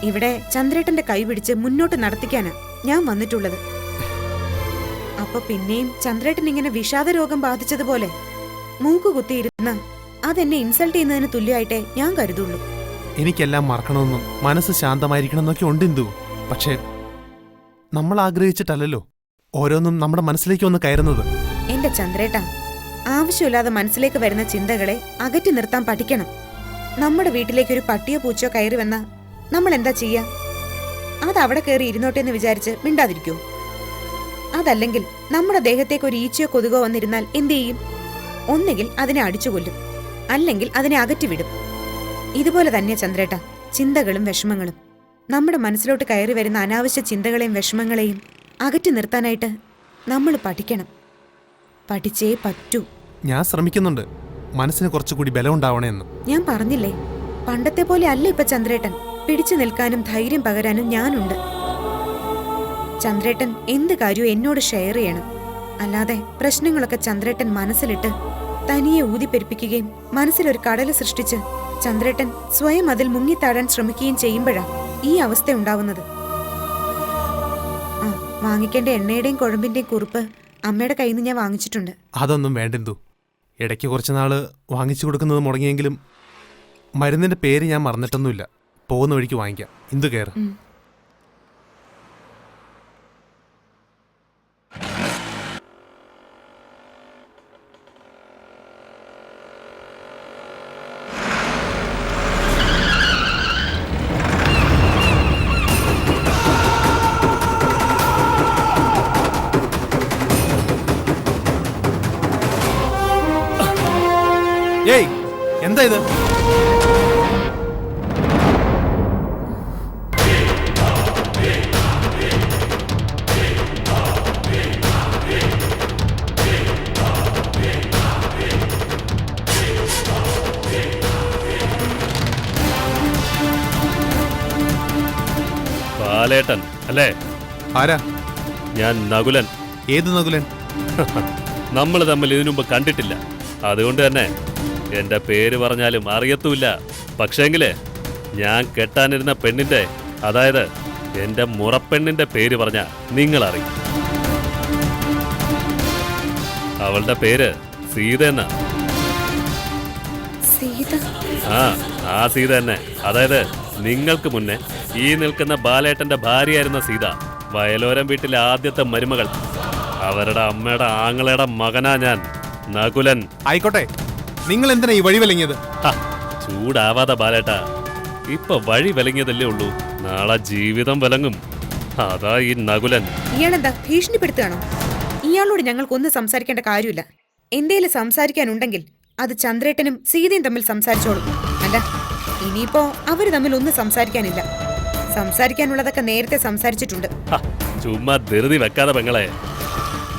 ഇവിടെ ചന്ദ്രേട്ടന്റെ കൈ പിടിച്ച് മുന്നോട്ട് നടത്തിക്കാനാ ഞാൻ വന്നിട്ടുള്ളത്. അപ്പൊ പിന്നെയും ചന്ദ്രേട്ടൻ ഇങ്ങനെ വിഷാദ രോഗം ബാധിച്ചതുപോലെ മൂക്കുകുത്തിയിരുന്ന അതെന്നെ ഇൻസൾട്ട് ചെയ്യുന്നതിന് തുല്യമായിട്ടേ ഞാൻ കരുതുള്ളൂ. എനിക്കെല്ലാം മറക്കണമെന്നും മനസ്സ് ശാന്തമായിരിക്കണം എന്നൊക്കെ ഉണ്ട് ഇന്ദു. പക്ഷേ നമ്മൾ ആഗ്രഹിച്ചിട്ടല്ലല്ലോ ഓരോന്നും നമ്മുടെ മനസ്സിലേക്ക് വന്ന് കയറുന്നത്. എന്റെ ചന്ദ്രേട്ട, ആവശ്യമില്ലാതെ മനസ്സിലേക്ക് വരുന്ന ചിന്തകളെ അകറ്റി നിർത്താൻ പഠിക്കണം. നമ്മുടെ വീട്ടിലേക്ക് ഒരു പട്ടിയോ പൂച്ചയോ കയറി വന്നാ നമ്മൾ എന്താ ചെയ്യാ? അത് അവിടെ കയറി ഇരുന്നോട്ടെ എന്ന് വിചാരിച്ച് മിണ്ടാതിരിക്കൂ? അതല്ലെങ്കിൽ നമ്മുടെ ദേഹത്തേക്ക് ഒരു ഈച്ചയോ കൊതുകോ വന്നിരുന്നാൽ എന്തു ചെയ്യും? ഒന്നുകിൽ അതിനെ അടിച്ചുകൊല്ലും, അല്ലെങ്കിൽ അതിനെ അകറ്റിവിടും. ഇതുപോലെ തന്നെ ചന്ദ്രേട്ട, ചിന്തകളും വിഷമങ്ങളും നമ്മുടെ മനസ്സിലോട്ട് കയറി വരുന്ന അനാവശ്യ ചിന്തകളെയും വിഷമങ്ങളെയും അകറ്റി നിർത്താനായിട്ട് നമ്മൾ പഠിക്കണം. പഠിച്ചേ പറ്റൂ. ഞാൻ ശ്രമിക്കുന്നുണ്ട് മനസ്സിന് കുറച്ചുകൂടി ബലം ഉണ്ടാവണേന്ന്. ഞാൻ പറഞ്ഞില്ലേ, പണ്ടത്തെ പോലെ അല്ല ഇപ്പൊ ചന്ദ്രേട്ടൻ. പിടിച്ചു നിൽക്കാനും ധൈര്യം പകരാനും ഞാനുണ്ട്. ചന്ദ്രേട്ടൻ എന്ത് കാര്യവും എന്നോട് ഷെയർ ചെയ്യണം. അല്ലാതെ പ്രശ്നങ്ങളൊക്കെ ചന്ദ്രേട്ടൻ മനസ്സിലിട്ട് തനിയെ ഊതിപ്പെരിപ്പിക്കുകയും മനസ്സിലൊരു കടല് സൃഷ്ടിച്ച് ചന്ദ്രേട്ടൻ സ്വയം അതിൽ മുങ്ങിത്താഴാൻ ശ്രമിക്കുകയും ചെയ്യുമ്പോഴാണ് ഈ അവസ്ഥ ഉണ്ടാവുന്നത്. ആ, വാങ്ങിക്കേണ്ട എണ്ണയുടെയും കുഴമ്പിന്റെയും കുറിപ്പ് അമ്മയുടെ കയ്യിൽ നിന്ന് ഞാൻ വാങ്ങിച്ചിട്ടുണ്ട്. അതൊന്നും വേണ്ടെന്തു. ഇടയ്ക്ക് കുറച്ചുനാള് വാങ്ങിച്ചു കൊടുക്കുന്നത് മുടങ്ങിയെങ്കിലും മരുന്നിന്റെ പേര് ഞാൻ മറന്നിട്ടൊന്നുമില്ല. പോകുന്ന വഴിക്ക് വാങ്ങിക്കാം. ഇന്ദു കയറ്. ഏയ്, എന്താ ഇത്? ബാലേട്ടൻ അല്ലേ? ആരാ? ഞാൻ നകുലൻ. ഏത് നകുലൻ? നമ്മൾ തമ്മിൽ ഇതിനു മുമ്പ് കണ്ടിട്ടില്ല. അതുകൊണ്ട് തന്നെ എന്റെ പേര് പറഞ്ഞാലും അറിയത്തുമില്ല. പക്ഷേങ്കില് ഞാൻ കെട്ടാനിരുന്ന പെണ്ണിന്റെ, അതായത് എന്റെ മുറപ്പെണ്ണിന്റെ പേര് പറഞ്ഞ നിങ്ങൾ അറിയും. അവളുടെ പേര് സീത എന്നാ. ആ സീത തന്നെ. അതായത് നിങ്ങൾക്ക് മുന്നേ ഈ നിൽക്കുന്ന ബാലേട്ടന്റെ ഭാര്യയായിരുന്ന സീത. വയലോരം വീട്ടിലെ ആദ്യത്തെ മരുമകൾ. അവരുടെ അമ്മയുടെ ആങ്ങളയുടെ മകനാ ഞാൻ, നകുലൻ. ആയിക്കോട്ടെ, നിങ്ങൾ എന്തിനാ ഈ വഴി വിലങ്ങിയത്? ഹ, ചൂടാവാതെ ബാലേട്ടാ. ഇപ്പൊ വഴി വിലങ്ങിയതല്ലേ ഉള്ളൂ, നാളെ ജീവിതം വിലങ്ങും. അതാ ഈ നകുലൻ. ഇയാളെന്താ ഭീഷണിപ്പെടുത്തുകയാണോ? ഇയാളോട് ഞങ്ങൾക്കൊന്നും സംസാരിക്കേണ്ട കാര്യമില്ല. എന്തേലും സംസാരിക്കാനുണ്ടെങ്കിൽ അത് ചന്ദ്രേട്ടനും സീതയും തമ്മിൽ സംസാരിച്ചോളും. അല്ല, ഇനിയിപ്പോ അവര് തമ്മിൽ ഒന്നും സംസാരിക്കാനില്ല. സംസാരിക്കാനുള്ളതൊക്കെ നേരത്തെ സംസാരിച്ചിട്ടുണ്ട്. ഹ, ചുമ്മാ ധൃതി വെക്കാതെ പെങ്ങളെ.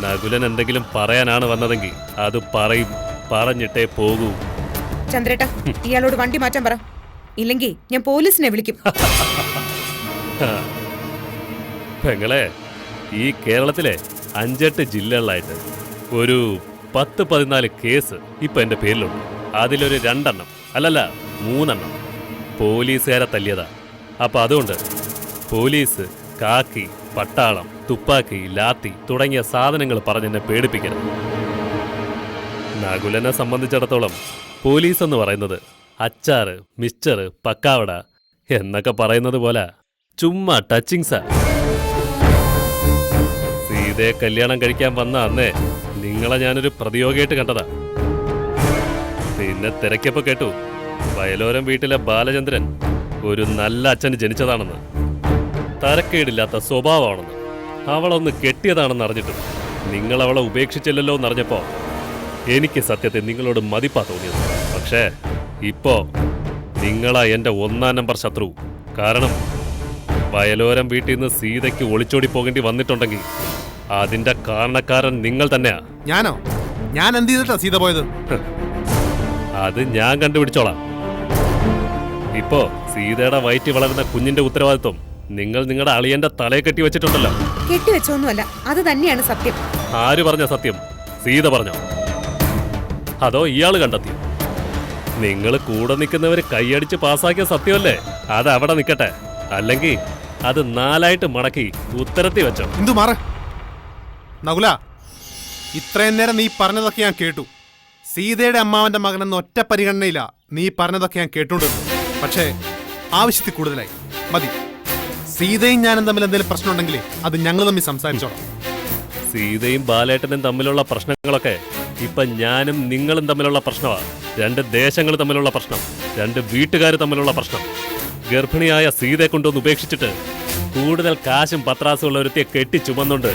നകുലൻ എന്തെങ്കിലും പറയാനാണ് വന്നതെങ്കിൽ അത് പറയും, പറഞ്ഞിട്ടേ പോകൂ. ചന്ദ്രേട്ട, ഇയാളോട് വണ്ടി മാറ്റാൻ പറ, ഇല്ലെങ്കിൽ ഞാൻ പോലീസിനെ വിളിക്കും. പെങ്ങളെ, ഈ കേരളത്തിലെ 5-8 ജില്ലകളിലായിട്ട് ഒരു 10-14 കേസ് ഇപ്പൊ എന്റെ പേരിലുണ്ട്. അതിലൊരു 2 അല്ലല്ല 3 പോലീസുകാരെ തല്ലിയതാ. അപ്പൊ അതുകൊണ്ട് പോലീസ്, കാക്കി, പട്ടാളം, തുപ്പാക്കി, ലാത്തി തുടങ്ങിയ സാധനങ്ങൾ പറഞ്ഞെന്നെ പേടിപ്പിക്കരുത്. നകുലനെ സംബന്ധിച്ചിടത്തോളം പോലീസ് എന്ന് പറയുന്നത് അച്ചാറ്, മിക്സ്ചർ, പക്കാവട എന്നൊക്കെ പറയുന്നത് പോലെ ചുമ്മാ ടച്ചിങ്സാ. സീതയെ കല്യാണം കഴിക്കാൻ വന്ന അന്നേ നിങ്ങളെ ഞാനൊരു പ്രതിയോഗിയായിട്ട് കണ്ടതാ. പിന്നെ തിരക്കിയപ്പോ കേട്ടു വയലോരം വീട്ടിലെ ബാലചന്ദ്രൻ ഒരു നല്ല അച്ഛന് ജനിച്ചതാണെന്ന്, തരക്കേടില്ലാത്ത സ്വഭാവമാണെന്ന്, അവളൊന്ന് കെട്ടിയതാണെന്ന് അറിഞ്ഞിട്ടും നിങ്ങൾ അവളെ ഉപേക്ഷിച്ചില്ലല്ലോ എന്നറിഞ്ഞപ്പോ എനിക്ക് സത്യത്തെ നിങ്ങളോട് മതിപ്പാ തോന്നിയത്. പക്ഷേ ഇപ്പോ നിങ്ങളാ എന്റെ 1-ാം നമ്പർ ശത്രു. കാരണം വയലോരം വീട്ടിൽ നിന്ന് സീതയ്ക്ക് ഒളിച്ചോടി പോകേണ്ടി വന്നിട്ടുണ്ടെങ്കിൽ അതിന്റെ കാരണക്കാരൻ നിങ്ങൾ തന്നെയാ. ഞാനോ? ഞാൻ എന്ത് ചെയ്തിട്ടാ സീത പോയത്? അത് ഞാൻ കണ്ടുപിടിച്ചോളാം. ഇപ്പോ സീതയുടെ വയറ്റിൽ വളരുന്ന കുഞ്ഞിന്റെ ഉത്തരവാദിത്വം നിങ്ങൾ നിങ്ങളുടെ അളിയന്റെ തലയെ കെട്ടി വെച്ചിട്ടുണ്ടല്ലോ. കെട്ടിവെച്ചൊന്നുമല്ല, അത് തന്നെയാണ് സത്യം. ആര് പറഞ്ഞ സത്യം? സീത പറഞ്ഞോ? അതോ ഇയാള് കണ്ടെത്തി? നിങ്ങൾ കൂടെ നിൽക്കുന്നവര് കൈയടിച്ച് പാസ്സാക്കിയ സത്യമല്ലേ? അത് അവിടെ നിൽക്കട്ടെ. അല്ലെങ്കിൽ അത് 4ആയിട്ട് മടക്കി ഉത്തരത്തി വെച്ചോ. എന്തു മാറ നകുല, ഇത്രയും നേരം നീ പറഞ്ഞതൊക്കെ ഞാൻ കേട്ടു. സീതയുടെ അമ്മാവന്റെ മകനെന്ന ഒറ്റ പരിഗണനയില്ല നീ പറഞ്ഞതൊക്കെ ഞാൻ കേട്ടുകൊണ്ടിരുന്നു. പക്ഷേ ആവശ്യത്തിൽ കൂടുതലായി. മതി. സീതയും ഞാനും തമ്മിൽ എന്തെങ്കിലും പ്രശ്നമുണ്ടെങ്കിൽ അത് ഞങ്ങൾ തമ്മിൽ സംസാരിച്ചോളാം. സീതയും ബാലേട്ടനും തമ്മിലുള്ള പ്രശ്നങ്ങളൊക്കെ ഇപ്പൊ ഞാനും നിങ്ങളും തമ്മിലുള്ള പ്രശ്നമാണ്. 2 ദേശങ്ങൾ തമ്മിലുള്ള പ്രശ്നം, 2 വീട്ടുകാർ തമ്മിലുള്ള പ്രശ്നം. ഗർഭിണിയായ സീതയെ കൊണ്ടൊന്ന് ഉപേക്ഷിച്ചിട്ട് കൂടുതൽ കാശും പത്രാസുള്ള ഒരുത്തിയെ കെട്ടി ചുമന്നുണ്ട്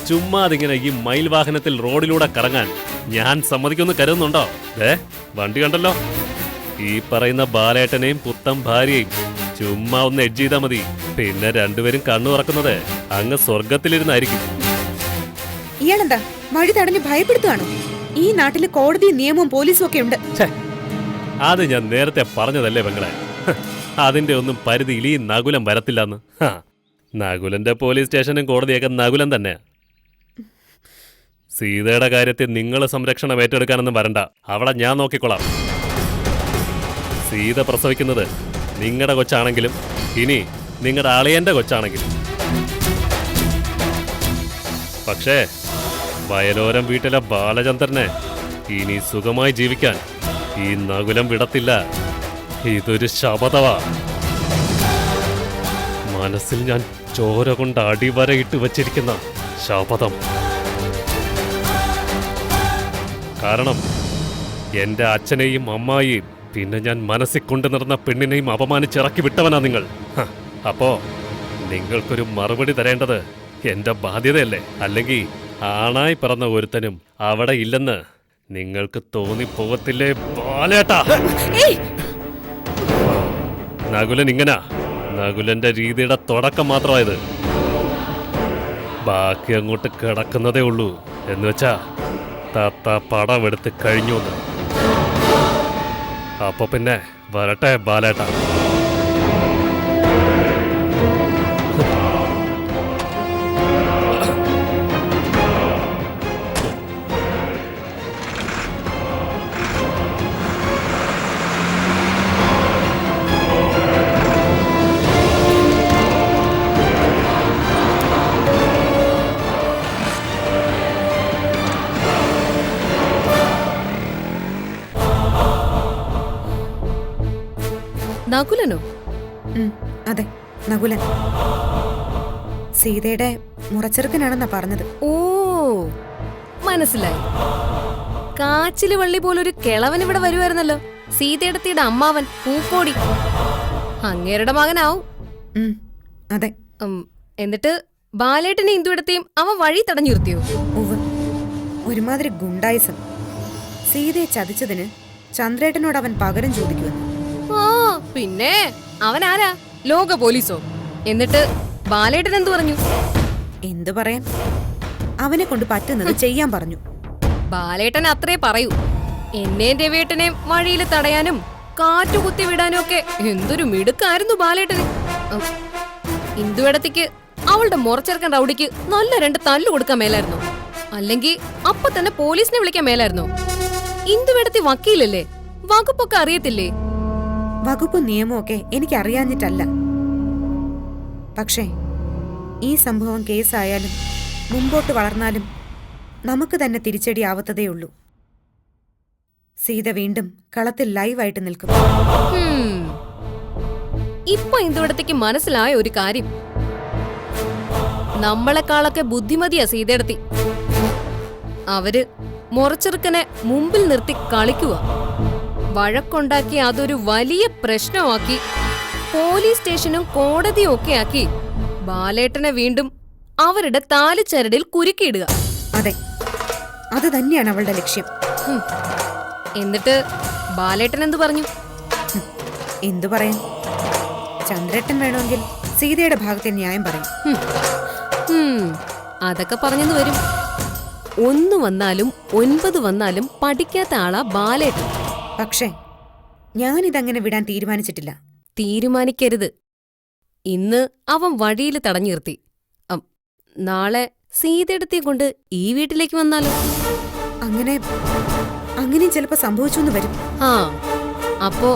ചുമ്മാതിങ്ങനെ ഈ മയിൽ വാഹനത്തിൽ റോഡിലൂടെ കറങ്ങാൻ ഞാൻ സമ്മതിക്കൊന്ന് കരുതുന്നുണ്ടോ? വണ്ടി കണ്ടല്ലോ. ഈ പറയുന്ന ബാലേട്ടനെയും പുത്തൻ ഭാര്യയും ചുമ്മാ ഒന്ന് എഡ്ജ് ചെയ്താൽ മതി. പിന്നെ 2 പേരും കണ്ണു തുറക്കുന്നത് അങ്ങ് സ്വർഗത്തിലിരുന്നായിരിക്കും. ഇയാളെന്താ വഴി തടഞ്ഞ് ഭയപ്പെടുത്തുകയാണോ? ഈ നാട്ടില് കോടതിയും നിയമവും പോലീസും ഒക്കെ ഉണ്ട്. അത് ഞാൻ നേരത്തെ പറഞ്ഞതല്ലേ പെങ്ങളെ. അതിന്റെ ഒന്നും പരിധിയിൽ ഈ നകുലം വരത്തില്ലെന്ന്. നകുലന്റെ പോലീസ് സ്റ്റേഷനും കോടതിയൊക്കെ നകുലം തന്നെ. സീതയുടെ കാര്യത്തിൽ നിങ്ങൾ സംരക്ഷണം ഏറ്റെടുക്കാനൊന്നും വരണ്ട. അവിടെ ഞാൻ നോക്കിക്കൊള്ളാം. സീത പ്രസവിക്കുന്നത് നിങ്ങളുടെ കൊച്ചാണെങ്കിലും ഇനി നിങ്ങളുടെ അളിയന്റെ കൊച്ചാണെങ്കിലും. പക്ഷേ വയലോരം വീട്ടിലെ ബാലചന്ദ്രനെ ഇനി സുഖമായി ജീവിക്കാൻ ഈ നകുലം വിടത്തില്ല. ഇതൊരു ശപഥവാ. മനസ്സിൽ ഞാൻ ചോര കൊണ്ട് അടിവരയിട്ട് വച്ചിരിക്കുന്ന ശപഥം. കാരണം എന്റെ അച്ഛനെയും അമ്മായിയും പിന്നെ ഞാൻ മനസ്സിൽ കൊണ്ടു നടന്ന പെണ്ണിനെയും അപമാനിച്ചിറക്കി വിട്ടവനാ നിങ്ങൾ. അപ്പോ നിങ്ങൾക്കൊരു മറുപടി തരേണ്ടത് എന്റെ ബാധ്യതയല്ലേ? അല്ലെങ്കിൽ ആണായി പിറന്ന ഒരുത്തനും അവിടെ ഇല്ലെന്ന് നിങ്ങൾക്ക് തോന്നിപ്പോകത്തില്ലേ ബാലേട്ടാ? നകുലൻ ഇങ്ങനാ. നകുലന്റെ രീതിയുടെ തുടക്കം മാത്രമായത്. ബാക്കി അങ്ങോട്ട് കിടക്കുന്നതേ ഉള്ളൂ. എന്നുവെച്ചാ താത്ത പടമെടുത്ത് കഴിഞ്ഞു. അപ്പൊ പിന്നെ വരട്ടെ ബാലേട്ടാ. നകുലനോ? അതെ, നകുലൻ. സീതയുടെ മുറച്ചെറുക്കനാണെന്നാ പറഞ്ഞത്. ഓ, മനസ്സിലായി. കാച്ചില് വള്ളി പോലൊരു കിളവൻ ഇവിടെ വരുമായിരുന്നല്ലോ, സീതേടത്തിയുടെ അമ്മാവൻ പൂക്കോടി. അങ്ങേരുടെ മകനാവും. അതെ. എന്നിട്ട് ബാലേട്ടനെ ഇന്ദുവിടത്തെയും അവൻ വഴി തടഞ്ഞു നിർത്തിയോ? ഉവ്വ്. ഒരുമാതിരി ഗുണ്ടായിസം. സീതയെ ചതിച്ചതിന് ചന്ദ്രേട്ടനോട് അവൻ പകരം ചോദിക്കുമെന്ന്. ആ പിന്നെ അവൻ ആരാ? ലോക പോലീസോ? എന്നിട്ട് ബാലേട്ടൻ എന്തു പറഞ്ഞു? എന്തു പറയാൻ, അവനെ കൊണ്ട് പറ്റുന്നത് ചെയ്യാൻ പറഞ്ഞു. ബാലേട്ടൻ അത്രേ പറയൂ. എന്നെയും രവിയേട്ടനെയും വഴിയിൽ തടയാനും കാറ്റു കുത്തി വിടാനും ഒക്കെ എന്തൊരു മിടുക്കായിരുന്നു ബാലേട്ടന്. ഇന്ദുവിടത്തേക്ക് അവളുടെ മുറച്ചെറുക്കൻ റൗഡിക്ക് നല്ല 2 തല്ലു കൊടുക്കാൻ മേലായിരുന്നോ? അല്ലെങ്കിൽ അപ്പൊ തന്നെ പോലീസിനെ വിളിക്കാൻ മേലായിരുന്നോ? ഇന്ദുവിടത്തി വക്കീലല്ലേ, വകുപ്പൊക്കെ അറിയത്തില്ലേ? വകുപ്പും നിയമവും ഒക്കെ എനിക്കറിയാഞ്ഞിട്ടല്ല. പക്ഷേ ഈ സംഭവം കേസായാലും മുമ്പോട്ട് വളർന്നാലും നമുക്ക് തന്നെ തിരിച്ചടിയാവത്തതേ ഉള്ളൂ. സീത വീണ്ടും കളത്തിൽ ലൈവായിട്ട് നിൽക്കും. ഇപ്പൊ ഇന്ദുവിടത്തേക്ക് മനസ്സിലായ ഒരു കാര്യം, നമ്മളെക്കാളൊക്കെ ബുദ്ധിമതിയാ സീതയെടുത്തി. അവര് മുറച്ചെറുക്കനെ മുമ്പിൽ നിർത്തി കളിക്കുക, വഴക്കുണ്ടാക്കി അതൊരു വലിയ പ്രശ്നമാക്കി പോലീസ് സ്റ്റേഷനും കോടതിയും ഒക്കെ ആക്കി ബാലേട്ടനെ വീണ്ടും അവരുടെ താലിച്ചരടിൽ കുരുക്കിയിടുക. അതെ, അത് തന്നെയാണ് അവളുടെ ലക്ഷ്യം. എന്നിട്ട് ബാലേട്ടൻ എന്തു പറഞ്ഞു? എന്തു പറയാൻ, ചന്ദ്രേട്ടൻ വേണമെങ്കിൽ സീതയുടെ ഭാഗത്തെ ന്യായം പറയും. അതൊക്കെ പറഞ്ഞെന്ന് വരും. 1 വന്നാലും 9 വന്നാലും പഠിക്കാത്ത ആളാ ബാലേട്ടൻ. പക്ഷേ ഞാനിതങ്ങനെ വിടാൻ തീരുമാനിച്ചിട്ടില്ല. തീരുമാനിക്കരുത്. ഇന്ന് അവൻ വഴിയിൽ തടഞ്ഞു നിർത്തി. നാളെ സീതയെടുത്തെ കൊണ്ട് ഈ വീട്ടിലേക്ക് വന്നാലോ? അങ്ങനെ ചിലപ്പോ സംഭവിച്ചു വരും. അപ്പോ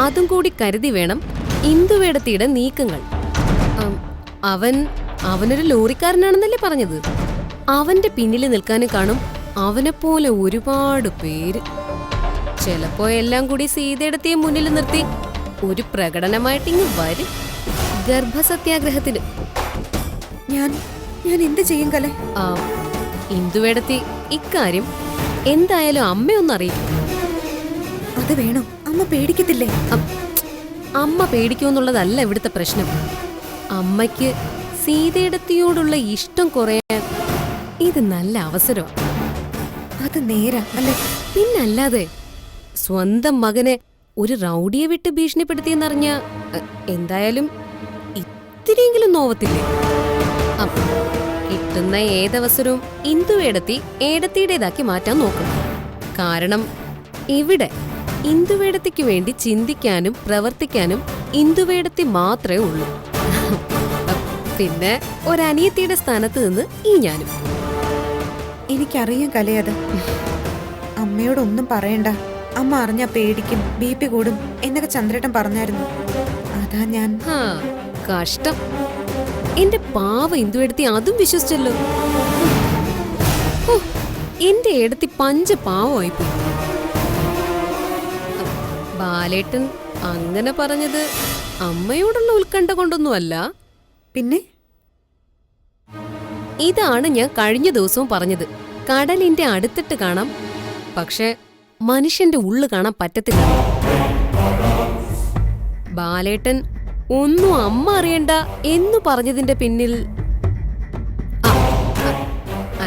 അതും കൂടി കരുതി വേണം ഇന്ദുവേടത്തിയുടെ നീക്കങ്ങൾ. അവനൊരു ലോറിക്കാരനാണെന്നല്ലേ പറഞ്ഞത്? അവന്റെ പിന്നിൽ നിൽക്കാനും കാണും അവനെപ്പോലെ ഒരുപാട് പേര്. ചിലപ്പോ എല്ലാം കൂടി സീതയെടുത്തെ മുന്നിൽ നിർത്തി ഒരു പ്രകടനമായിട്ടിങ്ങ് വരും. ഗർഭസത്യാഗ്രഹത്തിന്. ഞാൻ എന്ത് ചെയ്യും കലേ? ഇന്ദുവേടത്തി ഇക്കാര്യം എന്തായാലും അമ്മയൊന്നറിയിക്കും. അത് വേണോ? അമ്മ പേടിക്കത്തില്ലേ? അമ്മ പേടിക്കുമെന്നുള്ളതല്ല ഇവിടുത്തെ പ്രശ്നം. അമ്മയ്ക്ക് സീതയെടുത്തിയോടുള്ള ഇഷ്ടം കുറയാൻ ഇത് നല്ല അവസരമാണ്. അത് നേരാ അല്ലേ? പിന്നല്ലാതെ സ്വന്തം മകനെ ഒരു റൗഡിയെ വിട്ട് ഭീഷണിപ്പെടുത്തിയെന്നറിഞ്ഞ എന്തായാലും ഇത്തിരിയെങ്കിലും നോവത്തില്ലേ? കിട്ടുന്ന ഏതവസരവും ഇന്ദുവേടത്തി ഏടത്തിയുടേതാക്കി മാറ്റാൻ നോക്കണം. കാരണം ഇവിടെ ഇന്ദുവേടത്തിക്ക് വേണ്ടി ചിന്തിക്കാനും പ്രവർത്തിക്കാനും ഇന്ദുവേടത്തി മാത്രമേ ഉള്ളൂ. പിന്നെ ഒരനിയത്തിയുടെ സ്ഥാനത്ത് നിന്ന് ഈ ഞാനും. എനിക്കറിയാം കലയത്. അമ്മയോടൊന്നും പറയണ്ട, അമ്മ അറിഞ്ഞാ പേടിക്കും, BP കൂടും എന്നൊക്കെ ചന്ദ്രേട്ടൻ പറഞ്ഞായിരുന്നു. അതാ ഞാൻ. കഷ്ടം, എന്റെ പാവ ഇന്ദുവേടത്തി അതും വിശ്വസിച്ചല്ലോ. എന്റെ ഏടത്തി പഞ്ച പാവമായിപ്പോയി. ബാലേട്ടൻ അങ്ങനെ പറഞ്ഞത് അമ്മയോടുള്ള ഉത്കണ്ഠ കൊണ്ടൊന്നുമല്ല. പിന്നെ ഇതാണ് ഞാൻ കഴിഞ്ഞ ദിവസവും പറഞ്ഞത്. കടലിന്റെ അടുത്തിട്ട് കാണാം, പക്ഷെ മനുഷ്യന്റെ ഉള്ളു കാണാൻ പറ്റത്തില്ല. ബാലേട്ടൻ ഒന്നും അമ്മ അറിയണ്ട എന്നു പറഞ്ഞതിന്റെ പിന്നിൽ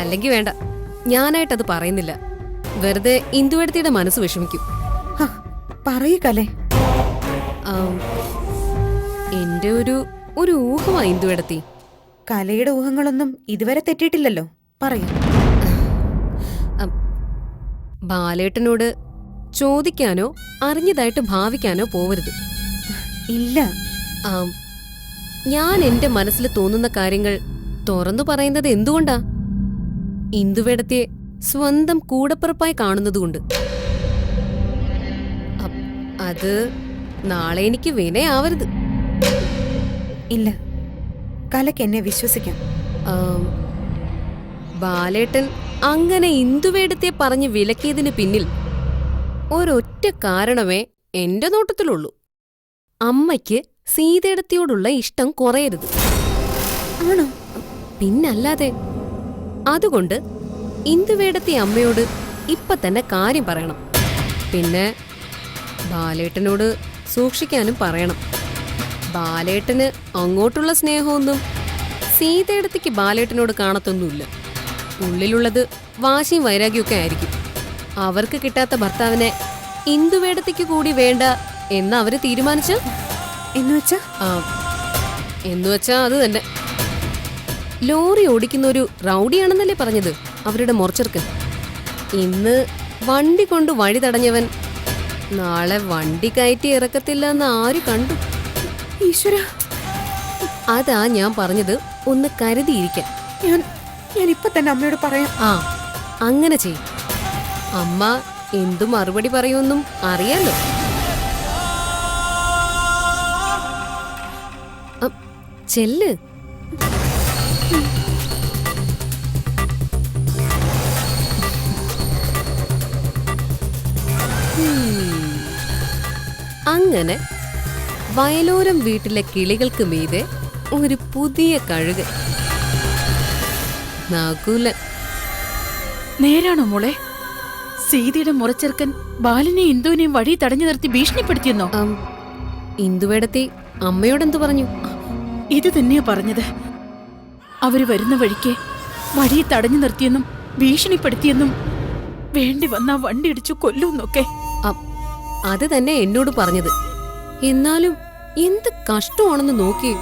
അല്ലെങ്കിൽ വേണ്ട, ഞാനായിട്ടത് പറയുന്നില്ല. വെറുതെ ഇന്ദുവേടത്തിയുടെ മനസ്സ് വിഷമിക്കും. പറയൂ കലേ. എന്റെ ഒരു ഊഹമായി ഇന്ദുവേടത്തി. കലയുടെ ഊഹങ്ങളൊന്നും ഇതുവരെ തെറ്റിയിട്ടില്ലല്ലോ. പറയൂ. ബാലേട്ടനോട് ചോദിക്കാനോ അറിഞ്ഞതായിട്ട് ഭാവിക്കാനോ പോവരുത്. ഇല്ല. ഞാൻ എന്റെ മനസ്സിൽ തോന്നുന്ന കാര്യങ്ങൾ തുറന്നു പറയുന്നത് എന്തുകൊണ്ടാ? ഇന്ദുവേടത്തിയെ സ്വന്തം കൂടപ്പിറപ്പായി കാണുന്നതുകൊണ്ട്. അത് നാളെ എനിക്ക് വിനയാവരുത്. ഇല്ല, കലയ്ക്ക് എന്നെ വിശ്വസിക്കാം. ബാലേട്ടൻ അങ്ങനെ ഇന്ദുവേടത്തിയെ പറഞ്ഞ് വിലക്കിയതിന് പിന്നിൽ ഒരൊറ്റ കാരണമേ എന്റെ നോട്ടത്തിലുള്ളൂ. അമ്മയ്ക്ക് സീതയെടുത്തിയോടുള്ള ഇഷ്ടം കുറയരുത്. ആണോ? പിന്നല്ലാതെ. അതുകൊണ്ട് ഇന്ദുവേടത്തി അമ്മയോട് ഇപ്പൊ തന്നെ കാര്യം പറയണം. പിന്നെ ബാലേട്ടനോട് സൂക്ഷിക്കാനും പറയണം. ബാലേട്ടന് അങ്ങോട്ടുള്ള സ്നേഹമൊന്നും സീതയിടത്തേക്ക് ബാലേട്ടനോട് കാണത്തൊന്നുമില്ല. ഉള്ളിലുള്ളത് വാശിയും വൈരാഗ്യമൊക്കെ ആയിരിക്കും. അവർക്ക് കിട്ടാത്ത ഭർത്താവിനെ ഇന്ദുവേടത്തേക്ക് കൂടി വേണ്ട എന്ന് അവര് തീരുമാനിച്ച എന്നുവെച്ചാ അത് തന്നെ. ലോറി ഓടിക്കുന്ന ഒരു റൗഡിയാണെന്നല്ലേ പറഞ്ഞത് അവരുടെ മോർച്ചർക്ക്. ഇന്ന് വണ്ടി കൊണ്ട് വഴി തടഞ്ഞവൻ നാളെ വണ്ടി കയറ്റി ഇറക്കത്തില്ല എന്ന് ആര് കണ്ടു? ഈശ്വര, അതാ ഞാൻ പറഞ്ഞത്, ഒന്ന് കരുതിയിരിക്കാൻ. ഞാൻ ഇപ്പൊ തന്നെ അമ്മയോട് പറയാം. അങ്ങനെ ചെയ്യും. അമ്മ എന്തു മറുപടി പറയുമെന്നും അറിയാലോ. ചെല്ല്. അങ്ങനെ വയലോരം വീട്ടിലെ കിളികൾക്ക് മീതെ ഒരു പുതിയ കഴുകൻ. നകുലൻ. നേരാണോ മോളെ? സീതയുടെ മുറച്ചെറുക്കൻ ബാലിനെയും ഇന്ദുവിനെയും വഴി തടഞ്ഞു നിർത്തി ഭീഷണിപ്പെടുത്തിയെന്നോ? ഇന്ദുവേടത്തി അമ്മയോടെന്തു പറഞ്ഞു? ഇത് തന്നെയാ പറഞ്ഞത്. അവര് വരുന്ന വഴിക്ക് വഴി തടഞ്ഞു നിർത്തിയെന്നും ഭീഷണിപ്പെടുത്തിയെന്നും വേണ്ടി വന്നാ വണ്ടി ഇടിച്ചു കൊല്ലുന്നൊക്കെ. അത് തന്നെ എന്നോട് പറഞ്ഞത്. എന്നാലും എന്ത് കഷ്ടമാണെന്ന് നോക്കി.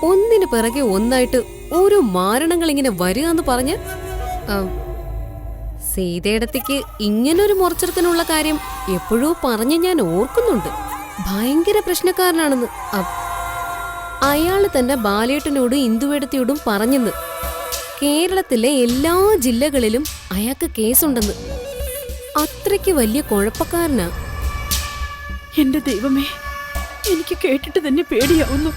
ഒന്നിനു പിറകെ ഒന്നായിട്ട് ഓരോ മാരണങ്ങൾ ഇങ്ങനെ വരിക എന്ന് പറഞ്ഞ് സീതയിടത്തേക്ക് ഇങ്ങനൊരു മുറച്ചെറുക്കനുള്ള കാര്യം എപ്പോഴോ പറഞ്ഞ് ഞാൻ ഓർക്കുന്നുണ്ട്. ഭയങ്കര പ്രശ്നക്കാരനാണെന്ന്. അയാള് തന്നെ ബാലേട്ടനോടും ഇന്ദുവേടത്തിയോടും പറഞ്ഞെന്ന്. കേരളത്തിലെ എല്ലാ ജില്ലകളിലും അയാൾക്ക് കേസുണ്ടെന്ന്. അത്രയ്ക്ക് വലിയ കുഴപ്പക്കാരനാ. എന്റെ ദൈവമേ, എനിക്ക് കേട്ടിട്ട് തന്നെ പേടിയാവുന്നു.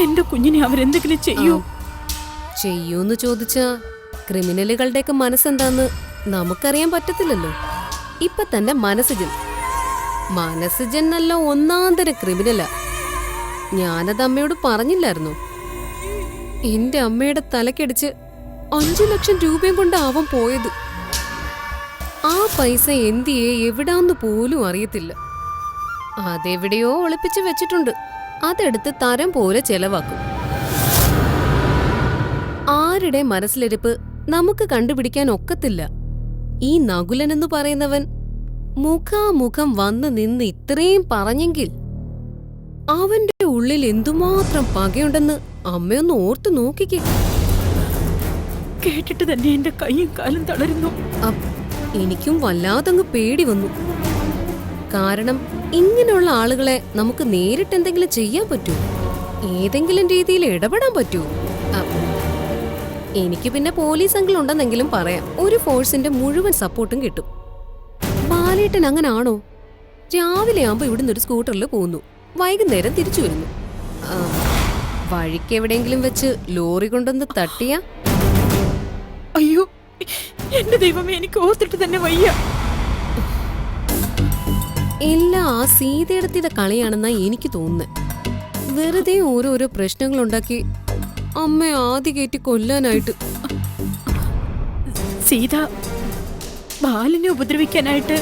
എന്റെ കുഞ്ഞിനെ അവരെന്തെങ്കിലും ചെയ്യൂന്ന് ചോദിച്ചാ ക്രിമിനലുകളുടെയൊക്കെ മനസ്സെന്താന്ന് നമുക്കറിയാൻ പറ്റത്തില്ലല്ലോ. ഇപ്പൊ തന്നെ മനസ്സുജൻ നല്ല ഒന്നാന്തര ക്രിമിനലാ. ഞാനത് അമ്മയോട് പറഞ്ഞില്ലായിരുന്നു. എന്റെ അമ്മയുടെ തലക്കടിച്ച് 5 ലക്ഷം രൂപയും കൊണ്ട് അവൻ പോയത്. ആ പൈസ എന്തിയെ എവിടാന്ന് പോലും അറിയത്തില്ല. അതെവിടെയോ ഒളിപ്പിച്ച് വെച്ചിട്ടുണ്ട്. അതെടുത്ത് തരം പോലെ ചെലവാക്കും. ആരുടെ മനസ്സിലിരിപ്പ് നമുക്ക് കണ്ടുപിടിക്കാൻ ഒക്കത്തില്ല. ഈ നകുലൻ എന്ന് പറയുന്നവൻ മുഖാമുഖം വന്ന് നിന്ന് ഇത്രയും പറഞ്ഞെങ്കിൽ അവന്റെ ഉള്ളിൽ എന്തുമാത്രം പകയുണ്ടെന്ന് അമ്മയൊന്ന് ഓർത്തു നോക്കിക്കേ. കേട്ടിട്ട് തന്നെ എന്റെ കൈയും കാലും തളരുന്നു. എനിക്കും വല്ലാതങ്ങ് പേടി വന്നു. കാരണം ഇങ്ങനെയുള്ള ആളുകളെ നമുക്ക് നേരിട്ട് എന്തെങ്കിലും ചെയ്യാൻ പറ്റുമോ? ഏതെങ്കിലും രീതിയിൽ ഇടപെടാൻ പറ്റുമോ? എനിക്ക് പിന്നെ പോലീസ് അങ്കിൾ ഉണ്ടെന്നെങ്കിലും പറയാം. ഒരു ഫോഴ്സിന്റെ മുഴുവൻ സപ്പോർട്ടും കിട്ടും. ബാലേട്ടൻ അങ്ങനെ ആണോ? രാവിലെ ആകുമ്പോ ഇവിടുന്ന് ഒരു സ്കൂട്ടറിൽ പോകുന്നു, വൈകുന്നേരം തിരിച്ചു വരുന്നു. വഴിക്ക് എവിടെയെങ്കിലും വെച്ച് ലോറി കൊണ്ടൊന്ന് തട്ടിയാ? അയ്യോ, എന്റെ ദൈവമേ, എനിക്ക് ഓർത്തിട്ട് തന്നെ വയ്യ. എല്ലാം ആ സീതയിടത്തിയുടെ കളിയാണെന്നാ എനിക്ക് തോന്നുന്നത്. വെറുതെ ഓരോരോ പ്രശ്നങ്ങളുണ്ടാക്കി അമ്മ ആദ്യ കയറ്റി കൊല്ലാനായിട്ട്. സീത ബാലിനെ ഉപദ്രവിക്കാനായിട്ട്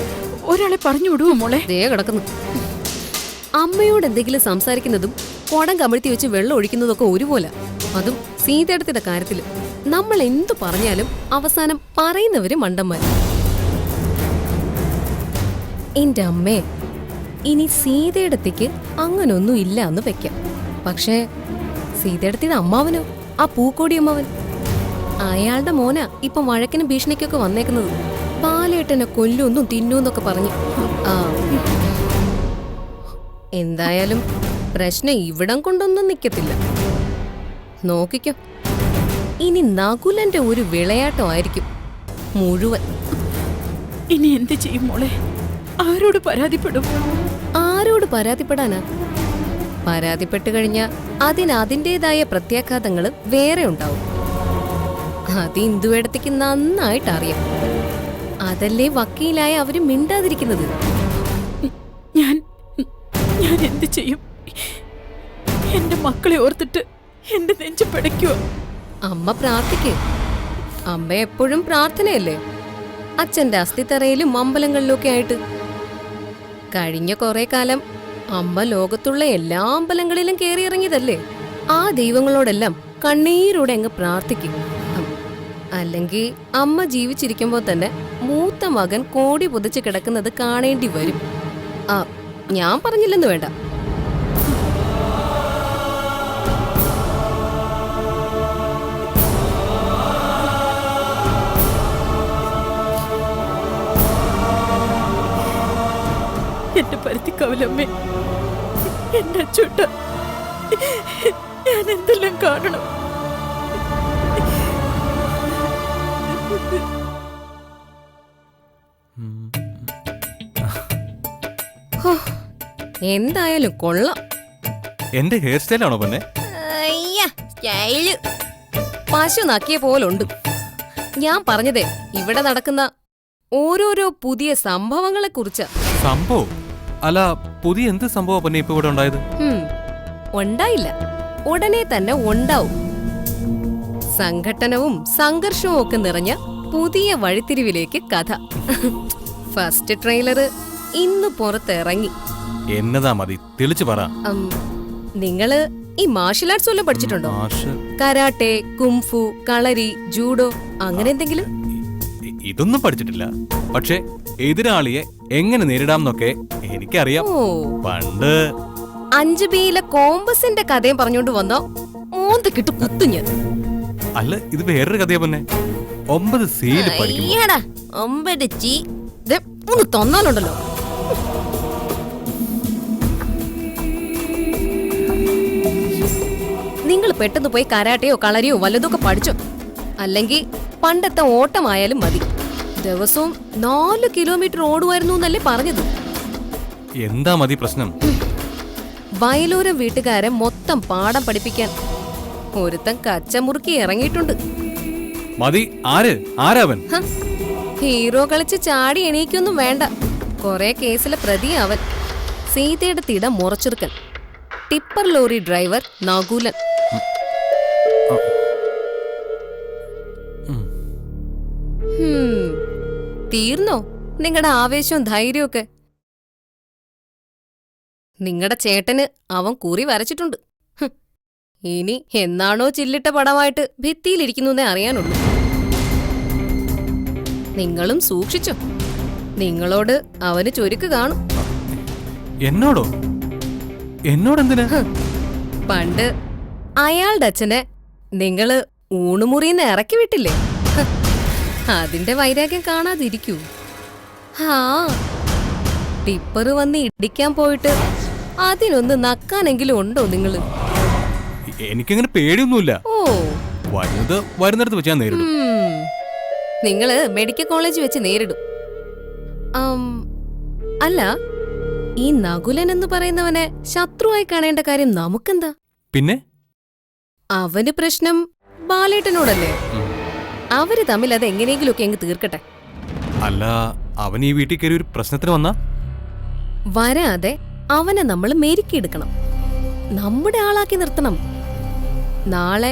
ഒരാളെ പറഞ്ഞു വിടുവോ മോളെ? ദേ കിടക്കുന്നു. അമ്മയോട് എന്തെങ്കിലും സംസാരിക്കുന്നതും കുടം കമിഴ്ത്തി വെച്ച് വെള്ളം ഒഴിക്കുന്നതൊക്കെ ഒരുപോലെ. അതും സീതയിടത്തിന്റെ കാര്യത്തില് നമ്മൾ എന്തു പറഞ്ഞാലും അവസാനം പറയുന്നവര് മണ്ടന്മാര്. എന്റെ അമ്മേ, ഇനി സീതയിടത്തേക്ക് അങ്ങനൊന്നും ഇല്ല എന്ന് വെക്കാം. പക്ഷേ സീതയിടത്തിന്റെ അമ്മാവനോ, ആ പൂക്കോടി അമ്മാവൻ, അയാളുടെ മോനാ ഇപ്പൊ വഴക്കിനും ഭീഷണിക്കൊക്കെ വന്നേക്കുന്നത്. ബാലേട്ടനെ കൊല്ലൊന്നും തിന്നൂന്നൊക്കെ പറഞ്ഞു. എന്തായാലും പ്രശ്നം ഇവിടം കൊണ്ടൊന്നും നിക്കത്തില്ല. നോക്കിക്കോ, ഇനി നകുലന്റെ ഒരു വിളയാട്ടമായിരിക്കും മുഴുവൻ. ഇനി എന്ത് ചെയ്യും മോളെ? ആരോട് പരാതിപ്പെടും? ആരോട് പരാതിപ്പെടാനാ? പരാതിപ്പെട്ടു കഴിഞ്ഞാൽ അതിന് അതിൻ്റെതായ പ്രത്യാഘാതങ്ങൾ വേറെ ഉണ്ടാവും. അത് ഇന്ദുവേടത്തേക്ക് നന്നായിട്ട് അറിയാം. അതല്ലേ വക്കീലായ അവര് മിണ്ടാതിരിക്കുന്നത്. ഞാൻ എന്ത് ചെയ്യും? എന്റെ മക്കളെ ഓർത്തിട്ട് എന്റെ നെഞ്ച് പിടയ്ക്കുവോ? അമ്മ പ്രാർത്ഥിക്ക്. അമ്മ എപ്പോഴും പ്രാർത്ഥനയല്ലേ, അച്ഛന്റെ അസ്ഥിത്തറയിലും അമ്പലങ്ങളിലും ഒക്കെ ആയിട്ട്. കഴിഞ്ഞ കുറെ കാലം അമ്മ ലോകത്തുള്ള എല്ലാ അമ്പലങ്ങളിലും കയറിയിറങ്ങിയതല്ലേ. ആ ദൈവങ്ങളോടെല്ലാം കണ്ണീരോടെ അങ്ങ് പ്രാർത്ഥിക്കും. അല്ലെങ്കിൽ അമ്മ ജീവിച്ചിരിക്കുമ്പോൾ തന്നെ മൂത്ത മകൻ കോടി പുതച്ച് കിടക്കുന്നത് കാണേണ്ടി വരും. ആ, ഞാൻ പറഞ്ഞില്ലെന്ന് വേണ്ട. എന്റെ പരുത്തിക്കവലമ്മേ, എന്റെ അച്ചൂട്ട, ഞാൻ എന്തെല്ലാം കാണണം. ഹോ, എന്തായാലും കൊള്ളാം. എന്റെ ഹെയർ സ്റ്റൈലാണോ പൊന്നെ? അയ്യ, സ്റ്റൈല് പശു നക്കിയ പോലുണ്ട്. ഞാൻ പറഞ്ഞതേ ഇവിടെ നടക്കുന്ന ഓരോരോ പുതിയ സംഭവങ്ങളെ കുറിച്ച്. സംഭവം അല്ല, പുതിയ എന്ത് സംഭവം പൊന്നെ ഇപ്പൊ ഇവിടെ ഉണ്ടായത്? ഉണ്ടായില്ല, ഉടനെ തന്നെ ഉണ്ടാവും. സംഘട്ടനവും സംഘർഷവും ഒക്കെ നിറഞ്ഞ പുതിയ വഴിത്തിരിവിലേക്ക് കഥ. ഫസ്റ്റ് ട്രെയിലർ ഇന്ന് പുറത്തിറങ്ങി. എന്നതാ മതി, തെളിച്ചു പറ. നിങ്ങള് ഈ മാർഷൽ ആർട്സ് വല്ലതും പഠിച്ചിട്ടുണ്ടോ? കരാട്ടെ, കുംഫു, കളരി, ജൂഡോ, അങ്ങനെ എന്തെങ്കിലും? ഇതൊന്നും പഠിച്ചിട്ടില്ല. പക്ഷെ എതിരാളിയെ എങ്ങനെ നേരിടാമെന്നൊക്കെ എനിക്കറിയാം. പണ്ട് 5Bയിലെ കോമ്പസിന്റെ കഥയും പറഞ്ഞോണ്ട് വന്നോ മൂന്ന് കിട്ടു കുത്തുഞ്ഞ്. അല്ല, ഇത് വേറൊരു കഥയാ പൊന്നെ. 9Cയിൽ പഠിക്കുമ്പോ 9C ഒന്ന് തന്നാലുണ്ടല്ലോ. നിങ്ങൾ പെട്ടെന്ന് പോയി കരാട്ടയോ കളരിയോ വല്ലതൊക്കെ പഠിച്ചോ. അല്ലെങ്കിൽ പണ്ടത്തെ ഓട്ടമായാലും മതി. ദിവസവും 4 കിലോമീറ്റർ ഓടുമായിരുന്നു എന്നല്ലേ പറഞ്ഞത്? എന്താ മതി പ്രശ്നം? വയലൂരം വീട്ടുകാരെ മൊത്തം പാഠം പഠിപ്പിക്കാൻ ഒരുത്തൻ കച്ചമുറുക്കി ഇറങ്ങിയിട്ടുണ്ട്. മതി. ആരാവൻ? ഹീറോ കളിച്ച് ചാടി എണീക്കൊന്നും വേണ്ട. കൊറേ കേസിലെ പ്രതി അവൻ. സീതയുടെ തിട മുറച്ചെറുക്കൻ, ടിപ്പർ ലോറി ഡ്രൈവർ നകുലൻ. തീർന്നോ നിങ്ങളുടെ ആവേശവും ധൈര്യമൊക്കെ? നിങ്ങളുടെ ചേട്ടന് അവൻ കുറി വരച്ചിട്ടുണ്ട്. ഇനി എന്നാണോ ചില്ലിട്ട പടമായിട്ട് ഭിത്തിയിലിരിക്കുന്നേ അറിയാനുള്ളൂ. നിങ്ങളും സൂക്ഷിച്ചോ, നിങ്ങളോട് അവന് ചൊരുക്ക് കാണും. എന്നോടോ? എന്നോടെന്തിനാ? പണ്ട് അയാളുടെ അച്ഛനെ നിങ്ങള് ഊണുമുറിന്ന് ഇറക്കി വിട്ടില്ലേ? അതിന്റെ വൈരാഗ്യം കാണാതിരിക്കൂ. ഹാ, ടിപ്പർ വന്ന് ഇടിക്കാൻ പോയിട്ട് അതിനൊന്ന് നക്കാനെങ്കിലും ഉണ്ടോ നിങ്ങള്? എനിക്കങ്ങനെ പേടിയൊന്നുമില്ല. ഓ, വരുന്നിടത്ത് വെച്ച് ഞാൻ നേരിടും. നിങ്ങള് മെഡിക്കൽ കോളേജ് വെച്ച് നേരിടും. അല്ല, ഈ നകുലൻ എന്ന് പറയുന്നവനെ ശത്രുവായി കാണേണ്ട കാര്യം നമുക്കെന്താ? പിന്നെ അവന് പ്രശ്നം ബാലേട്ടനോടല്ലേ? അവര് തമ്മിൽ അത് എങ്ങനെയെങ്കിലുമൊക്കെ അങ്ങ് തീർക്കട്ടെ. അല്ല, അവൻ ഈ വീട്ടിൽ കയറി ഒരു പ്രശ്നത്തിന് വന്നാ? വരാതെ അവനെ നമ്മൾ മെരുക്കിയെടുക്കണം, നമ്മുടെ ആളാക്കി നിർത്തണം. നാളെ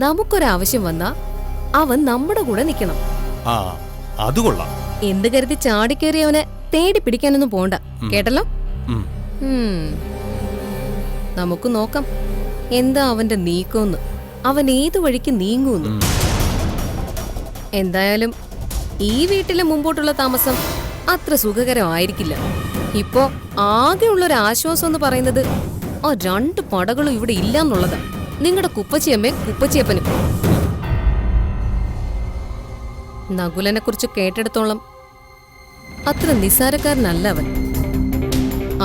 നമുക്കൊരാവശ്യം വന്നാ അവൻ നമ്മുടെ കൂടെ നിൽക്കണം. ആ, അത് കൊള്ളാം. എന്ത് കരുതി ചാടിക്കേറി അവനെ തേടി പിടിക്കാനൊന്നും പോണ്ട, കേട്ടല്ലോ? നമുക്ക് നോക്കാം എന്താ അവന്റെ നീക്കമെന്ന്, അവൻ ഏതു വഴിക്ക് നീങ്ങൂന്ന്. എന്തായാലും ഈ വീട്ടിലെ മുമ്പോട്ടുള്ള താമസം അത്ര സുഖകരമായിരിക്കില്ല. ഇപ്പോ ആകെയുള്ളൊരു ആശ്വാസം എന്ന് പറയുന്നത് ആ 2 പടകളും ഇവിടെ ഇല്ലാന്നുള്ളതാ. നിങ്ങളുടെ കുപ്പച്ചിയമ്മേ കുപ്പച്ചിയപ്പനും. നകുലനെ കുറിച്ച് കേട്ടെടുത്തോളം അത്ര നിസ്സാരക്കാരനല്ല അവൻ.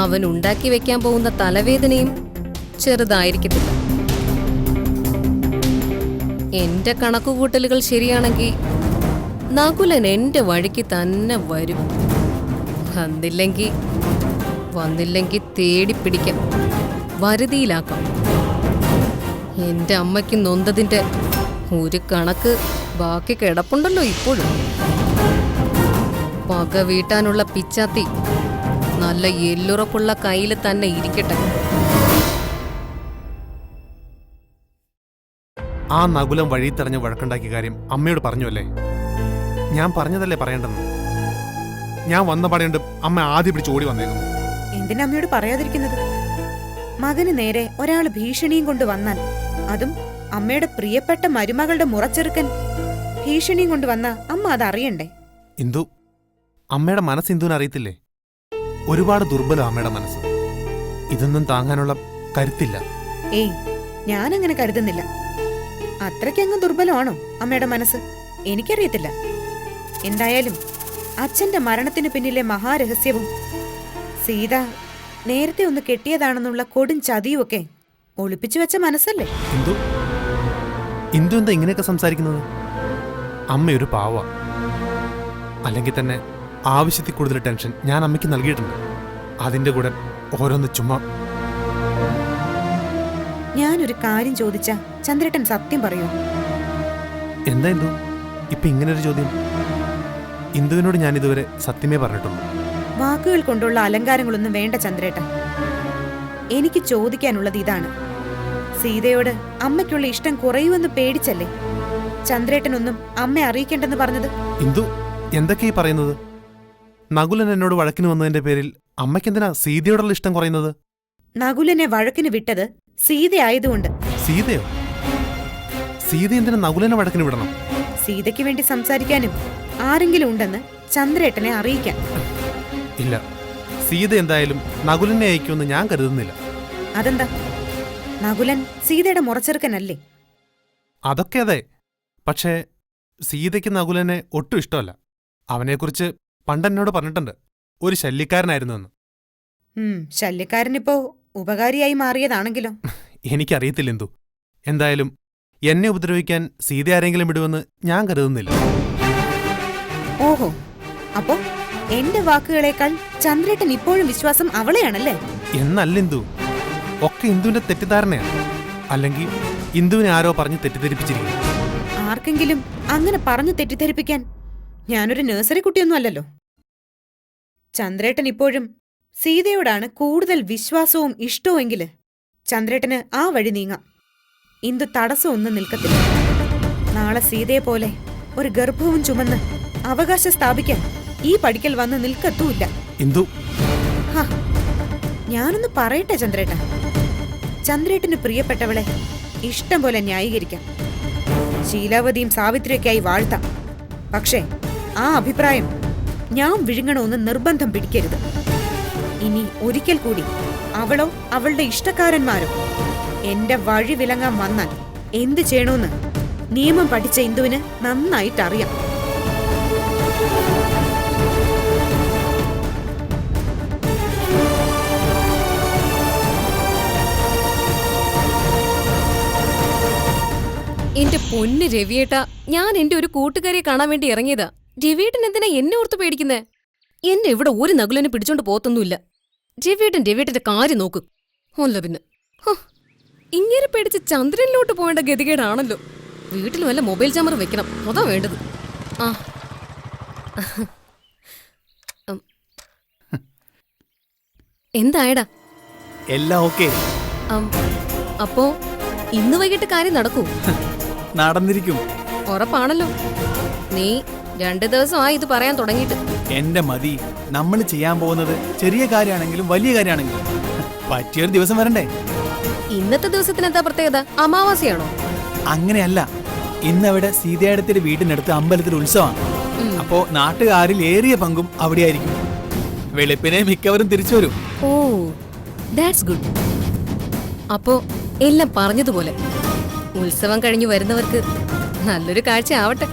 അവൻ ഉണ്ടാക്കി വെക്കാൻ പോകുന്ന തലവേദനയും ചെറുതായിരിക്കത്തില്ല. എന്റെ കണക്കുകൂട്ടലുകൾ ശരിയാണെങ്കിൽ നകുലൻ എന്റെ വഴിക്ക് തന്നെ വരും. വന്നില്ലെങ്കിൽ തേടിപ്പിടിക്കാം, വരുതിയിലാക്കാം. എന്റെ അമ്മയ്ക്ക് നൊന്തതിന്റെ ഒരു കണക്ക് ബാക്കി കിടപ്പുണ്ടല്ലോ ഇപ്പോഴും. പക വീട്ടാനുള്ള പിച്ചാത്തി നല്ല എല്ലുറപ്പുള്ള കയ്യിൽ തന്നെ ഇരിക്കട്ടെ. ആ നകുലം വഴി തെരഞ്ഞ് വഴക്കുണ്ടാക്കിയ കാര്യം അമ്മയോട് പറഞ്ഞു അല്ലേ? ഞാൻ പറഞ്ഞതല്ലേ പറയേണ്ടെന്ന്. ഞാൻ വന്ന പടയുണ്ട് അമ്മ ആദ്യം പിടിച്ച് ഓടി വന്നേക്കുന്നു. എന്തിനാ അമ്മയോട് പറയാതിരിക്കുന്നത്? മകന് നേരെ ഒരാൾ ഭീഷണിയും കൊണ്ട് വന്നാൽ, അതും അമ്മയുടെ പ്രിയപ്പെട്ട മരുമകളുടെ മുറച്ചെറുക്കൻ ഭീഷണിയും കൊണ്ട് വന്ന അമ്മ അത് അറിയണ്ടേ? ഇന്ദു, അമ്മയുടെ മനസ്സ് ഇന്ദുവിന് അറിയത്തില്ലേ? ഒരുപാട് ദുർബലം അമ്മയുടെ മനസ്സ്. ഇതൊന്നും താങ്ങാനുള്ള കരുത്തില്ല. ഏയ്, ഞാനങ്ങനെ കരുതുന്നില്ല. അത്രയ്ക്കങ്ങ് ദുർബലമാണോ അമ്മയുടെ മനസ്സ്? എനിക്കറിയത്തില്ല. എന്തായാലും അച്ഛന്റെ മരണത്തിന് പിന്നിലെ മഹാരഹസ്യവും സീത നേരത്തെ ഒന്ന് കെട്ടിയതാണെന്നുള്ള കൊടും ചതിയുമൊക്കെ ഒളിപ്പിച്ചു വെച്ച മനസ്സല്ലേ? ഇന്ദു, ഇന്ദു എന്താ ഇങ്ങനെയൊക്കെ സംസാരിക്കുന്നത്? അമ്മയൊരു പാവ. അല്ലെങ്കിൽ തന്നെ ആവശ്യത്തിൽ കൂടുതൽ ടെൻഷൻ ഞാൻ അമ്മയ്ക്ക് നൽകിയിട്ടുണ്ട്. അതിന്റെ കൂടെ ഓരോന്ന് ചുമ്മാ. ഞാനൊരു കാര്യം ചോദിച്ച ചന്ദ്രേട്ടൻ സത്യം പറയൂ? എന്താ ഇന്ദു ഇപ്പൊ ഇങ്ങനൊരു ചോദ്യം? ഇന്ദുവിനോട് ഞാൻ ഇതുവരെ സത്യമേ പറഞ്ഞിട്ടുള്ളൂ. വാക്കുകൾ കൊണ്ടുള്ള അലങ്കാരങ്ങളൊന്നും വേണ്ട ചന്ദ്രേട്ടൻ. എനിക്ക് ചോദിക്കാനുള്ളത് ഇതാണ്. സീതയോട് അമ്മയ്ക്കുള്ള ഇഷ്ടം കുറയുമെന്ന് പേടിച്ചല്ലേ ചന്ദ്രേട്ടനൊന്നും അമ്മയെ അറിയിക്കേണ്ടെന്ന് പറഞ്ഞത്? ഇന്ദു എന്തൊക്കെയാ പറയുന്നത്? നകുലൻ എന്നോട് വഴക്കിന് വന്നതിന്റെ പേരിൽ അമ്മയ്ക്കെന്തിനാ സീതയോടുള്ള ഇഷ്ടം കുറയുന്നത്? നകുലനെ വഴക്കിന് വിട്ടത് സീതയായതുകൊണ്ട്. സീതയോ? സീത എന്തിനാ നകുലനെ വഴക്കിന് വിടണം? സീതയ്ക്ക് വേണ്ടി സംസാരിക്കാനും ആരെങ്കിലും ഉണ്ടെന്ന് ചന്ദ്രേട്ടനെ അറിയിക്കാൻ. ഇല്ല, സീത എന്തായാലും നകുലനെ അയക്കുമെന്ന് ഞാൻ കരുതുന്നില്ല. അതെന്താ? നകുലൻ സീതയുടെ മുറച്ചെറുക്കനല്ലേ? അതൊക്കെ അതെ. പക്ഷേ സീതയ്ക്ക് നകുലനെ ഒട്ടും ഇഷ്ടമല്ല. അവനെക്കുറിച്ച് പണ്ടെന്നോട് പറഞ്ഞിട്ടുണ്ട്, ഒരു ശല്യക്കാരനായിരുന്നുവെന്ന്. ശല്യക്കാരനിപ്പോ ഉപകാരിയായി മാറിയതാണെങ്കിലോ? എനിക്കറിയത്തില്ല എന്തു. എന്തായാലും എന്നെ ഉപദ്രവിക്കാൻ സീത ആരെങ്കിലും വിടുമെന്ന് ഞാൻ കരുതുന്നില്ല. ഓഹോ, അപ്പോ എന്റെ വാക്കുകളേക്കാൾ ചന്ദ്രേട്ടൻ ഇപ്പോഴും വിശ്വാസം അവളെയാണല്ലേ? എന്നല്ലെന്തു, ഒക്കെ ഇന്ദുവിന്റെ തെറ്റിദ്ധാരണയാണ്. അല്ലെങ്കിൽ ഇന്ദുവിനെ ആരോ പറഞ്ഞ് തെറ്റിദ്ധരിപ്പിച്ചിരിക്കുന്നു. ആർക്കെങ്കിലും അങ്ങനെ പറഞ്ഞു തെറ്റിദ്ധരിപ്പിക്കാൻ ഞാനൊരു നഴ്സറി കുട്ടിയൊന്നും അല്ലല്ലോ. ചന്ദ്രേട്ടൻ ഇപ്പോഴും സീതയോടാണ് കൂടുതൽ വിശ്വാസവും ഇഷ്ടവുമെങ്കില് ചന്ദ്രേട്ടന് ആ വഴി നീങ്ങാം. ഇന്ദു തടസ്സമൊന്നും നിൽക്കത്തില്ല. നാളെ സീതയെ പോലെ ഒരു ഗർഭവും ചുമന്ന് അവകാശം സ്ഥാപിക്കാൻ ഈ പടിക്കൽ വന്ന് നിൽക്കത്തൂല്ല. ഇന്ദു, ഞാനൊന്ന് പറയട്ടെ ചന്ദ്രേട്ടൻ. ചന്ദ്രേട്ടന് പ്രിയപ്പെട്ടവളെ ഇഷ്ടം പോലെ ന്യായീകരിക്കാം. ശീലാവതിയും സാവിത്രിയൊക്കെയായി വാഴ്ത്താം. പക്ഷേ ആ അഭിപ്രായം ഞാൻ വിഴുങ്ങണമെന്ന് നിർബന്ധം പിടിക്കരുത്. ഇനി ഒരിക്കൽ കൂടി അവളോ അവളുടെ ഇഷ്ടക്കാരന്മാരോ എന്റെ വഴി വിലങ്ങാൻ വന്നാൽ എന്ത് ചെയ്യണമെന്ന് നിയമം പഠിച്ച ഇന്ദുവിന് നന്നായിട്ടറിയാം. എന്റെ പൊന്ന് രവിയേട്ടാ, ഞാൻ എന്റെ ഒരു കൂട്ടുകാരിയെ കാണാൻ വേണ്ടി ഇറങ്ങിയതാ. രവിയേട്ടൻ എന്തിനാ എന്നെ ഓർത്ത് പേടിക്കുന്നേ? എന്നെ ഇവിടെ ഒരു നകുലനെ പിടിച്ചോണ്ട് പോത്തൊന്നുമില്ല. രവിയേട്ടന്റെ കാര്യം നോക്ക്. ഒല്ല പിന്നെ ഇങ്ങനെ പേടിച്ച് ചന്ദ്രനിലോട്ട് പോവേണ്ട ഗതികേടാണല്ലോ. വീട്ടിൽ വല്ല മൊബൈൽ ക്യാമറ വെക്കണം, അതാ വേണ്ടത്. ആ എന്തായടാ? എല്ലാം ഓക്കേ. അപ്പോ ഇന്ന് വൈകിട്ട് കാര്യം നടക്കൂ? നടന്നിരിക്കും. ഉറപ്പാണല്ലോ? നീ 2 ദിവസമായി ഇത് പറയാൻ തുടങ്ങിയിട്ട്. എന്റെ മതി. നമ്മൾ ചെയ്യാൻ പോകുന്നത് ചെറിയ കാര്യമാണെങ്കിലും വലിയ കാര്യമാണെങ്കിലും പറ്റിയൊരു ദിവസം വരണ്ടേ? ഇന്നത്തെ ദിവസത്തിന് എന്താ പ്രത്യേകത? അമാവാസിയാണോ? അങ്ങനെയല്ല, ഇന്നവിടെ സീതയുടെ വീടിനടുത്ത് അമ്പലത്തിൽ ഉത്സവമാണ്. അപ്പോ നാട്ടുകാരിൽ ഏറിയ പങ്കും അവിടെയായിരിക്കും. വെളുപ്പിനെ മിക്കവരും തിരിച്ചു വരും. ഓ, ദാറ്റ്സ് ഗുഡ്. അപ്പോ എല്ലാം പറഞ്ഞതുപോലെ ഉത്സവം കഴിഞ്ഞു വരുന്നവർക്ക് നല്ലൊരു കാഴ്ച ആവട്ടെ.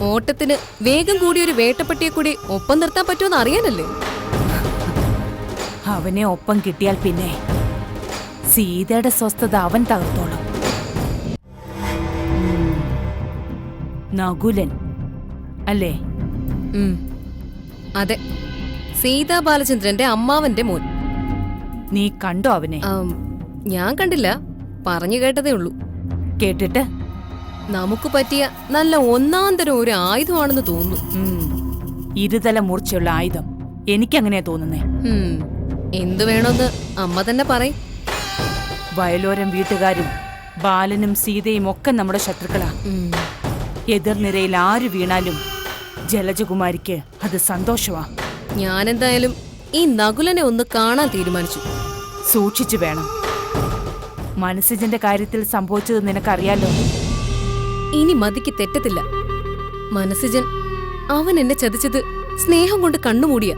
ഓട്ടത്തിന് വേഗം കൂടി ഒരു വേട്ടപ്പട്ടിയെ കൂടി ഒപ്പം നിർത്താൻ പറ്റുമെന്ന് അറിയാനല്ലേ? അവനെ ഒപ്പം കിട്ടിയാൽ പിന്നെ സീതയുടെ സ്വസ്ഥത അവൻ തകർത്തോളും. നകുലൻ അല്ലേ? അതെ, സീതാ ബാലചന്ദ്രന്റെ അമ്മാവന്റെ മോൻ. നീ കണ്ടോ അവനെ? ഞാൻ കണ്ടില്ല, പറഞ്ഞു കേട്ടതേ ഉള്ളൂ. കേട്ടിട്ട് നമുക്ക് പറ്റിയ നല്ല ഒന്നാന്തരം ഒരു ആയുധമാണെന്ന് തോന്നുന്നു. ഇരുതല മൂർച്ചയുള്ള ആയുധം എനിക്കങ്ങനെയാ തോന്നുന്നേ. എന്തു വേണമെന്ന് അമ്മ തന്നെ പറയും. വയലോരം വീട്ടുകാരും ബാലനും സീതയും ഒക്കെ നമ്മുടെ ശത്രുക്കളാ. എതിർനിരയിൽ ആര് വീണാലും ജലജകുമാരിക്ക് അത് സന്തോഷമാ. ഞാനെന്തായാലും ഈ നകുലനെ ഒന്ന് കാണാൻ തീരുമാനിച്ചു. സൂക്ഷിച്ചു വേണം. മനസ്സിജന്റെ കാര്യത്തിൽ സംഭവിച്ചത് നിനക്കറിയാലോ. ഇനി മതിക്ക് തെറ്റത്തില്ല. മനസ്സിജൻ അവൻ എന്നെ ചതിച്ചത് സ്നേഹം കൊണ്ട് കണ്ണുമൂടിയ.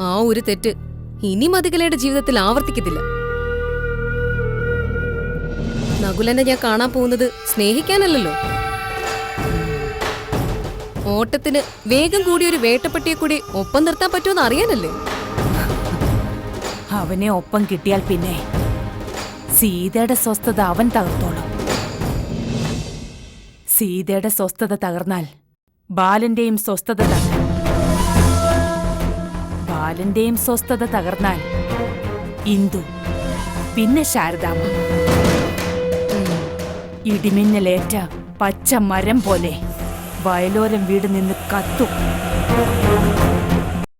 ആ ഒരു തെറ്റ് ഇനി മതികലയുടെ ജീവിതത്തിൽ ആവർത്തിക്കത്തില്ല. നകുലനെ ഞാൻ കാണാൻ പോകുന്നത് സ്നേഹിക്കാനല്ലല്ലോ. ഓട്ടത്തിന് വേഗം കൂടി ഒരു വേട്ടപ്പട്ടിയെ കൂടി ഒപ്പം നിർത്താൻ പറ്റുമെന്ന് അറിയാനല്ലേ. അവനെ ഒപ്പം കിട്ടിയാൽ പിന്നെ സീതയുടെ സ്വസ്ഥത അവൻ തകർത്തോളും. സീതയുടെ സ്വസ്ഥത തകർന്നാൽ ബാലന്റെയും സ്വസ്ഥത തകർന്നു. ബാലന്റെയും സ്വസ്ഥത തകർന്നാൽ ഇന്ദു, പിന്നെ ശാരദാമ്മ. ഇടിമിന്നലേറ്റ പച്ച മരം പോലെ വയലോരം വീട് നിന്ന് കത്തും.